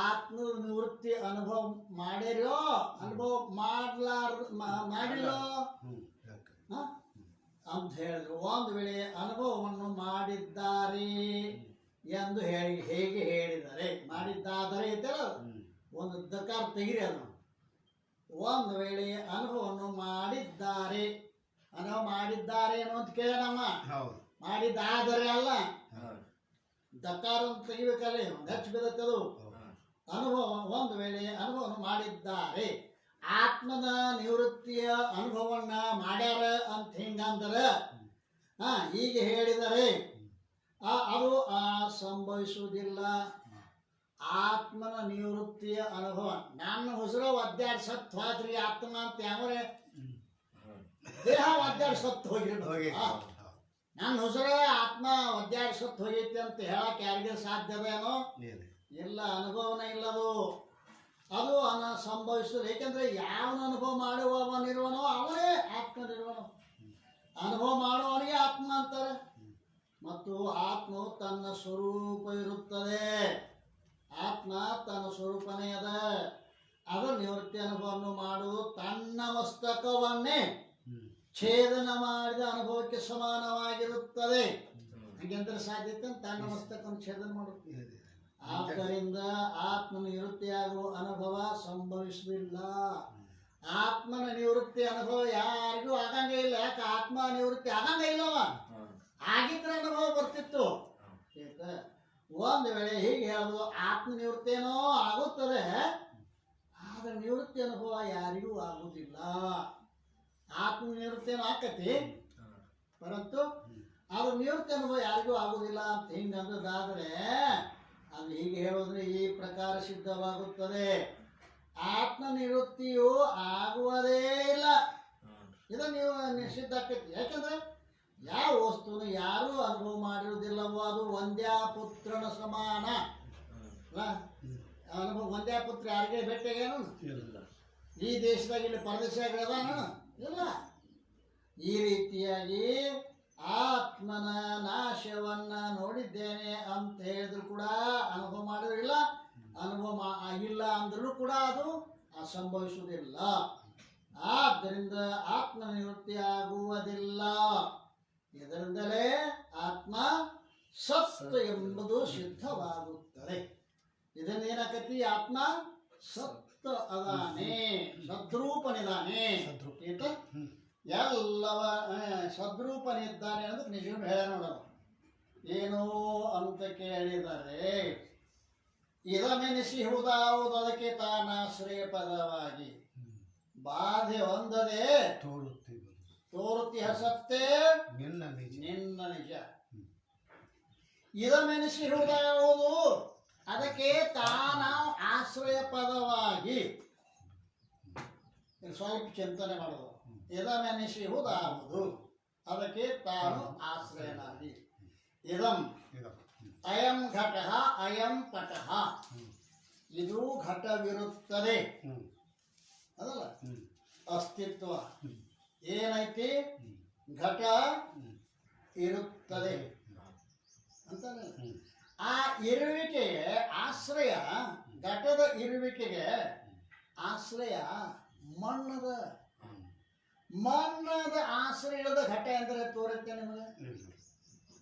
ಆತ್ಮ ನಿವೃತ್ತಿ ಅನುಭವ ಮಾಡ್ಯಾರೋ ಅನುಭವ ಮಾಡಿಲ್ಲೋ ಅಂತ ಹೇಳಿದ್ರು. ಒಂದು ವೇಳೆ ಅನುಭವವನ್ನು ಮಾಡಿದ್ದಾರೆ ಎಂದು ಹೇಗೆ ಹೇಳಿದರೆ, ಮಾಡಿದ್ದಾದರೆ ಇದ್ದಲ್ಲ ಒಂದು ದಕಾರ ತೆಗಿರಿ ಅದನ್ನು. ಒಂದು ವೇಳೆ ಅನುಭವವನ್ನು ಮಾಡಿದ್ದಾರೆ, ಅನುಭವ ಮಾಡಿದ್ದಾರೆ ಅಂತ ಕೇಳೋಣಮ್ಮ. ಮಾಡಿದ್ದಾದರೆ ಅಲ್ಲ, ದಕಾರ ತೆಗಿಬೇಕಲ್ಲ, ಹೆಚ್ಚು ಬಿದ್ದತ್ತದು. ಅನುಭವ ಒಂದು ವೇಳೆ ಅನುಭವವನ್ನು ಮಾಡಿದ್ದಾರೆ, ಆತ್ಮದ ನಿವೃತ್ತಿಯ ಅನುಭವವನ್ನ ಮಾಡ್ಯಾರ ಅಂತ ಹಿಂಗಂದ್ರೆ ಹೀಗೆ ಹೇಳಿದರೆ ಅದು ಸಂಭವಿಸುವುದಿಲ್ಲ. ಆತ್ಮನ ನಿವೃತ್ತಿಯ ಅನುಭವ ನನ್ನ ಹೊಸರ ಒದ್ದಾಡ್ ಸತ್ತು ಹೋದ್ರಿ ಆತ್ಮ ಅಂತ ಯಾವ್ರೆ ದೇಹ ಒದ್ದಾಡ್ ಸತ್ತು ಹೋಗಿರ್ಬೇಕು. ನನ್ನ ಹೊಸರ ಆತ್ಮ ಒದ್ದಾಡ್ ಸತ್ತು ಹೋಗೈತಿ ಅಂತ ಹೇಳಕ್ ಯಾರಿಗೆ ಸಾಧ್ಯವೇನೋ? ಇಲ್ಲ, ಅನುಭವನ ಇಲ್ಲದು. ಅದು ಸಂಭವಿಸುತ್ತದೆ. ಏಕೆಂದ್ರೆ ಯಾವನ ಅನುಭವ ಮಾಡುವವನಿರುವನೋ ಅವನೇ ಆತ್ಮನಿರುವನು. ಅನುಭವ ಮಾಡುವವನಿಗೆ ಆತ್ಮ ಅಂತಾರೆ. ಮತ್ತು ಆತ್ಮವು ತನ್ನ ಸ್ವರೂಪ ಇರುತ್ತದೆ. ಆತ್ಮ ತನ್ನ ಸ್ವರೂಪನೇ ಅದ. ಅದು ನಿವೃತ್ತಿ ಅನುಭವವನ್ನು ಮಾಡುವುದು ತನ್ನ ಮಸ್ತಕವನ್ನೇ ಛೇದನ ಮಾಡಿದ ಅನುಭವಕ್ಕೆ ಸಮಾನವಾಗಿರುತ್ತದೆ. ಹಾಗೆಂದ್ರೆ ಸಾಧ್ಯತೆ ತನ್ನ ಮಸ್ತಕವನ್ನು ಛೇದನ ಮಾಡುತ್ತದೆ. ಆದ್ದರಿಂದ ಆತ್ಮ ನಿವೃತ್ತಿಯಾಗುವ ಅನುಭವ ಸಂಭವಿಸುವುದಿಲ್ಲ. ಆತ್ಮನ ನಿವೃತ್ತಿ ಅನುಭವ ಯಾರಿಗೂ ಆಗಂಗ ಇಲ್ಲ. ಯಾಕೆ? ಆತ್ಮ ನಿವೃತ್ತಿ ಆಗಂಗ ಇಲ್ಲವ. ಆಗಿದ್ರೆ ಅನುಭವ ಬರ್ತಿತ್ತು. ಒಂದು ವೇಳೆ ಹೀಗೆ ಹೇಳೋದು ಆತ್ಮ ನಿವೃತ್ತಿ ಏನೋ ಆಗುತ್ತದೆ, ಆದ್ರೆ ನಿವೃತ್ತಿ ಅನುಭವ ಯಾರಿಗೂ ಆಗುವುದಿಲ್ಲ. ಆತ್ಮ ನಿವೃತ್ತಿ ಏನೋ ಆಕತಿ, ಪರಂತು ಅದು ನಿವೃತ್ತಿ ಅನುಭವ ಯಾರಿಗೂ ಆಗುವುದಿಲ್ಲ ಅಂತ ಹಿಂಗಂದಾದ್ರೆ ಅದು ಹೀಗೆ ಹೇಳೋದ್ರೆ ಈ ಪ್ರಕಾರ ಸಿದ್ಧವಾಗುತ್ತದೆ. ಆತ್ಮ ನಿವೃತ್ತಿಯು ಆಗುವುದೇ ಇಲ್ಲ. ಇದು ನೀವು ನಿಶ್ಚಿತ ಆಕೈತಿ. ಯಾಕಂದ್ರೆ ಯಾವ ವಸ್ತುನ ಯಾರು ಅನುಭವ ಮಾಡಿರುವುದಿಲ್ಲವೋ ಅದು ಒಂದ್ಯಾ ಪುತ್ರನ ಸಮಾನ. ಅನುಭವ ಒಂದ್ಯಾ ಪುತ್ರ ಯಾರಿಗೆ ಭೇಟಿಯಾಗೇನು? ಈ ದೇಶದಾಗ ಇಲ್ಲಿ ಪರದೇಶಾಗ ಇಲ್ಲ. ಈ ರೀತಿಯಾಗಿ ಆತ್ಮನ ನಾಶವನ್ನ ನೋಡಿದ್ದೇನೆ ಅಂತ ಹೇಳಿದ್ರು ಕೂಡ ಅನುಭವ ಮಾಡಿದ್ರಿಲ್ಲ. ಅನುಭವ ಆಗಿಲ್ಲ ಅಂದ್ರೂ ಕೂಡ ಅದು ಸಂಭವಿಸುವುದಿಲ್ಲ. ಆದ್ದರಿಂದ ಆತ್ಮ ನಿವೃತ್ತಿ ಆಗುವುದಿಲ್ಲ. ಇದರಿಂದಲೇ ಆತ್ಮ ಸತ್ ಎಂಬುದು ಸಿದ್ಧವಾಗುತ್ತದೆ. ಇದನ್ನೇನಾಕತಿ? ಆತ್ಮ ಸತ್ ಅದಾನೆ, ಸದ್ರೂಪನಿದಾನೆ. ಎಲ್ಲವ ಸದ್ರೂಪನಿದ್ದಾನೆ ಅನ್ನೋದಕ್ಕೆ ನಿಜ ಹೇಳ ನೋಡೋಣ. ಏನು ಅಂತ ಕೇಳಿದರೆ ಇದಮೆನಿಸಿಹುದಾವುದು ಅದಕ್ಕೆ ತಾನಾಶ್ರಯ ಪದವಾಗಿ ಬಾಧೆ ಹೊಂದದೆ ತೋರುತ್ತಿ ಹಸತ್ತೆ ನಿನ್ನ ನಿಜ. ಇದಮೆನಿಸಿಹುದಾವುದು ಅದಕ್ಕೆ ತಾನ ಆಶ್ರಯ ಪದವಾಗಿ ಸ್ವಲ್ಪ ಚಿಂತನೆ ಮಾಡೋದು. ಇದಮೆನಿಸಿಹುದಾವುದು ಅದಕ್ಕೆ ತಾನು ಆಶ್ರಯನಾಗಿ. ಇದಂ ಅಯಂ ಘಟಃ ಅಯಂ ಪಟಃ, ಇದು ಘಟವಿರುತ್ತದೆ ಅದಲ್ಲ ಅಸ್ತಿತ್ವ ಏನೈತಿ? ಘಟ ಇರುತ್ತದೆ ಅಂತ. ಆ ಇರುವಿಕೆಗೆ ಆಶ್ರಯ, ಘಟದ ಇರುವಿಕೆಗೆ ಆಶ್ರಯ ಮಣ್ಣದ ಆಶ್ರಯದ ಘಟ ಅಂದರೆ ತೋರುತ್ತೆ ನಿಮಗೆ.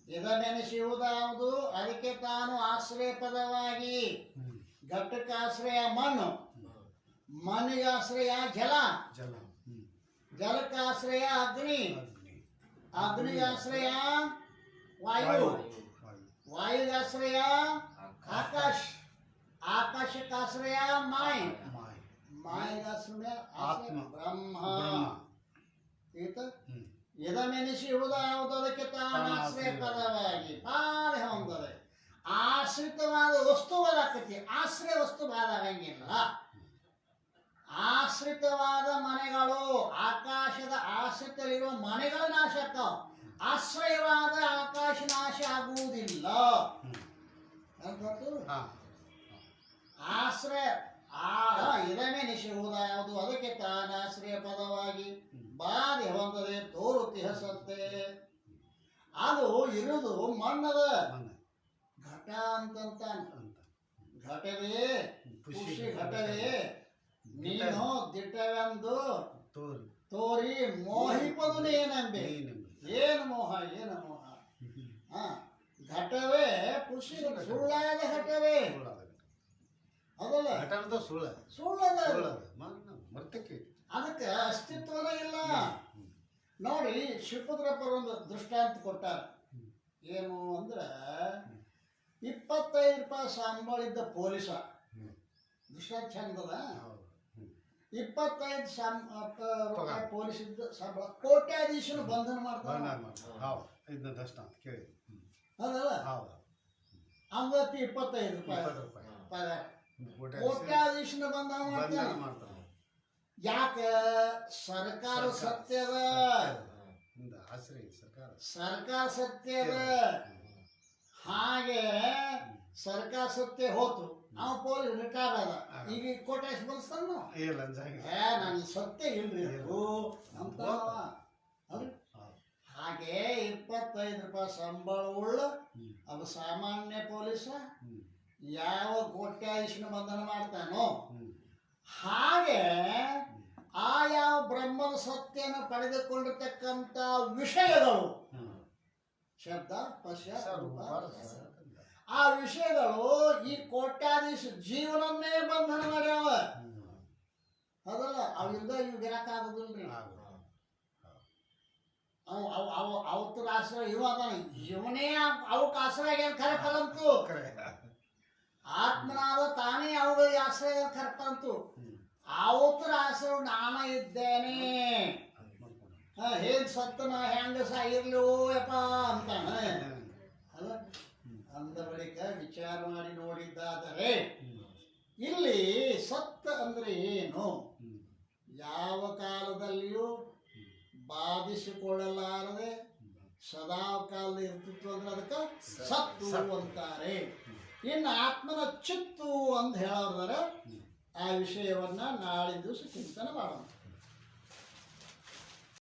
ಇದನೆನಿಸುವುದಾವುದು ಅದಕ್ಕೆ ತಾನು ಆಶ್ರಯ ಪದವಾಗಿ. ಘಟಕ್ಕೆ ಆಶ್ರಯ ಮಣ್ಣು, ಮಣ್ಣಿಗೆ ಆಶ್ರಯ ಜಲ, ಜಲಕ್ಕೆ ಆಶ್ರಯ ಅಗ್ನಿ, ಅಗ್ನಿಗೆ ಆಶ್ರಯ ವಾಯು, ವಾಯುಗೆ ಆಶ್ರಯ ಆಕಾಶ, ಆಕಾಶಕ್ಕೆ ಆಶ್ರಯ ಮಾಯ, ಮಾಯಗೆ ಆಶ್ರಯ ಬ್ರಹ್ಮ. ಇದಮೆನಿಸುವುದಾವುದು ಅದಕ್ಕೆ ತಾನು ಆಶ್ರಯ ಪದವಾಗಿ ಬಾಧೆ ಹೊಂದದೆ. ಆಶ್ರಿತವಾದ ವಸ್ತು ಬಾದಾಕತಿ, ಆಶ್ರಯ ವಸ್ತು ಬಾದಾಗಂಗಿಲ್ಲ. ಆಶ್ರಿತವಾದ ಮನೆಗಳು, ಆಕಾಶದ ಆಶ್ರಿತವಿರುವ ಮನೆಗಳ ನಾಶ ಆಗ್ತಾವ. ಆಶ್ರಯವಾದ ಆಕಾಶ ನಾಶ ಆಗುವುದಿಲ್ಲ ಅಂತ ಗೊತ್ತು? ಆಶ್ರಯ ಇದನ್ನೇ ನಿಷೇಧ ಯಾವುದು? ಅದಕ್ಕೆ ತಾನಾಶ್ರಯ ಪದವಾಗಿ ಬಾಧೆ ಹೊಂದದೆ ತೋರುತಿಹ ಸತ್ತೆ. ಅದು ಇರುವುದು ಮಣ್ಣದ ಘಟ ಅಂತಂತ. ಘಟವೇ ಖುಷಿ ಘಟವೇ ನೀನು ದಿಟ್ಟವೆಂದು ತೋರಿ ಮೋಹಿಪದು ಏನಂಬೆ. ಏನು ಮೋಹ, ಏನು ಮೋಹ? ಘಟವೇ ಖುಷಿ, ಸುಳ್ಳಾದ ಘಟವೇ ಅದಲ್ಲ, ಸುಳ್ಳದ. ಅದಕ್ಕೆ ಅಸ್ತಿತ್ವನೇ ಇಲ್ಲ. ನೋಡಿ, ಶಿವಪುತ್ರಪ್ಪರು ಒಂದು ದೃಷ್ಟಾಂತ ಕೊಟ್ಟಾರ. ಏನು ಅಂದ್ರೆ 25 ರೂಪಾಯಿ ಸಂಬಳಿದ್ದ ಪೊಲೀಸ, ದೃಷ್ಟಾಂತ ಚಂದದ. 25 ರೂಪಾಯಿ ಪೊಲೀಸ್ ಇದ್ದ ಸಂಬಳ ಕೋಟ್ಯಾಧೀಶನ ಬಂಧನ ಮಾಡ್ತಾನ. ಹೌದಲ್ಲ? ಅಂಗತಿ 25 ರೂಪಾಯಿ ಪಗಾರ, ಕೋಟ್ಯಾಧೀಶನ ಬಂಧನ ಮಾಡ್ತಾನ. ಯಾಕೆ? ಸರ್ಕಾರ ಸತ್ಯದ, ಸರ್ಕಾರ ಸತ್ಯದ. ಹಾಗೆ ಸರ್ಕಾರ ಸತ್ಯ ಹೋತು, ನಾವು ಪೊಲೀಸ್ ರಿಟೈರ್ ಅದ, ಈಗ ಕೋಟ್ಯಾಧೀಶ ಬಂದ್ತಾನ. ನನ್ನ ಸತ್ಯ ಇಲ್ರಿ ಅಂತ. ಹಾಗೆ 25 ರೂಪಾಯಿ ಸಂಬಳ ಉಳ್ಳ ಅದು ಸಾಮಾನ್ಯ ಪೊಲೀಸ ಯಾವ ಕೋಟ್ಯಾಧೀಶನ ಬಂಧನ ಮಾಡ್ತಾನೋ, ಹಾಗೆ ಆ ಯಾವ ಬ್ರಹ್ಮದ ಸತ್ಯನ ಪಡೆದುಕೊಂಡಿರ್ತಕ್ಕಂಥ ವಿಷಯಗಳು, ಶಬ್ದ ಸ್ಪರ್ಶ ರೂಪ, ಆ ವಿಷಯಗಳು ಈ ಕೋಟ್ಯಾಧೀಶ ಜೀವನನ್ನೇ ಬಂಧನ ಮಾಡ್ಯಾವ. ಅದಲ್ಲ, ಅವಿಂದ ಇವ್ ಗಿರಕ್ಕಾಗೋದಿಲ್ರಿ. ಅವತ್ತರ ಆಶ್ರಯ ಇವ ಅದಾನ, ಇವನೇ ಅವಕ್ಕೆ ಆಶ್ರಯ ಏನು ಕರೆಪರಂತು. ಆತ್ಮನಾದ ತಾನೇ ಅವುಗಳಿಗೆ ಆಶ್ರಯ ಕರೆಪರಂತು. ಅವತ್ತರ ಆಶ್ರಯ ನಾನ ಇದ್ದೇನೆ, ಹೇಗ್ ಸತ್ತನ ಹೆಂಗ ಸಾಗಿರ್ಲಿ ಯಪ್ಪ ಅಂತಾನ. ಅಲ್ಲ, ಅಂದ ಬಳಿಕ ವಿಚಾರ ಮಾಡಿ ನೋಡಿದ್ದಾದರೆ ಇಲ್ಲಿ ಸತ್ತ ಅಂದ್ರೆ ಏನು? ಯಾವ ಕಾಲದಲ್ಲಿಯೂ ಬಾಧಿಸಿಕೊಳ್ಳಲಾರದೆ ಸದಾ ಕಾಲ ಇರ್ತಿತ್ತು ಅಂದ್ರೆ ಅದಕ್ಕೆ ಸತ್ತು ಅಂತಾರೆ. ಇನ್ನು ಆತ್ಮನ ಚಿತ್ತು ಅಂತ ಹೇಳೋದಾರೆ ಆ ವಿಷಯವನ್ನ ನಾಳಿನ ದಿವಸ ಚಿಂತನೆ ಮಾಡೋಣ.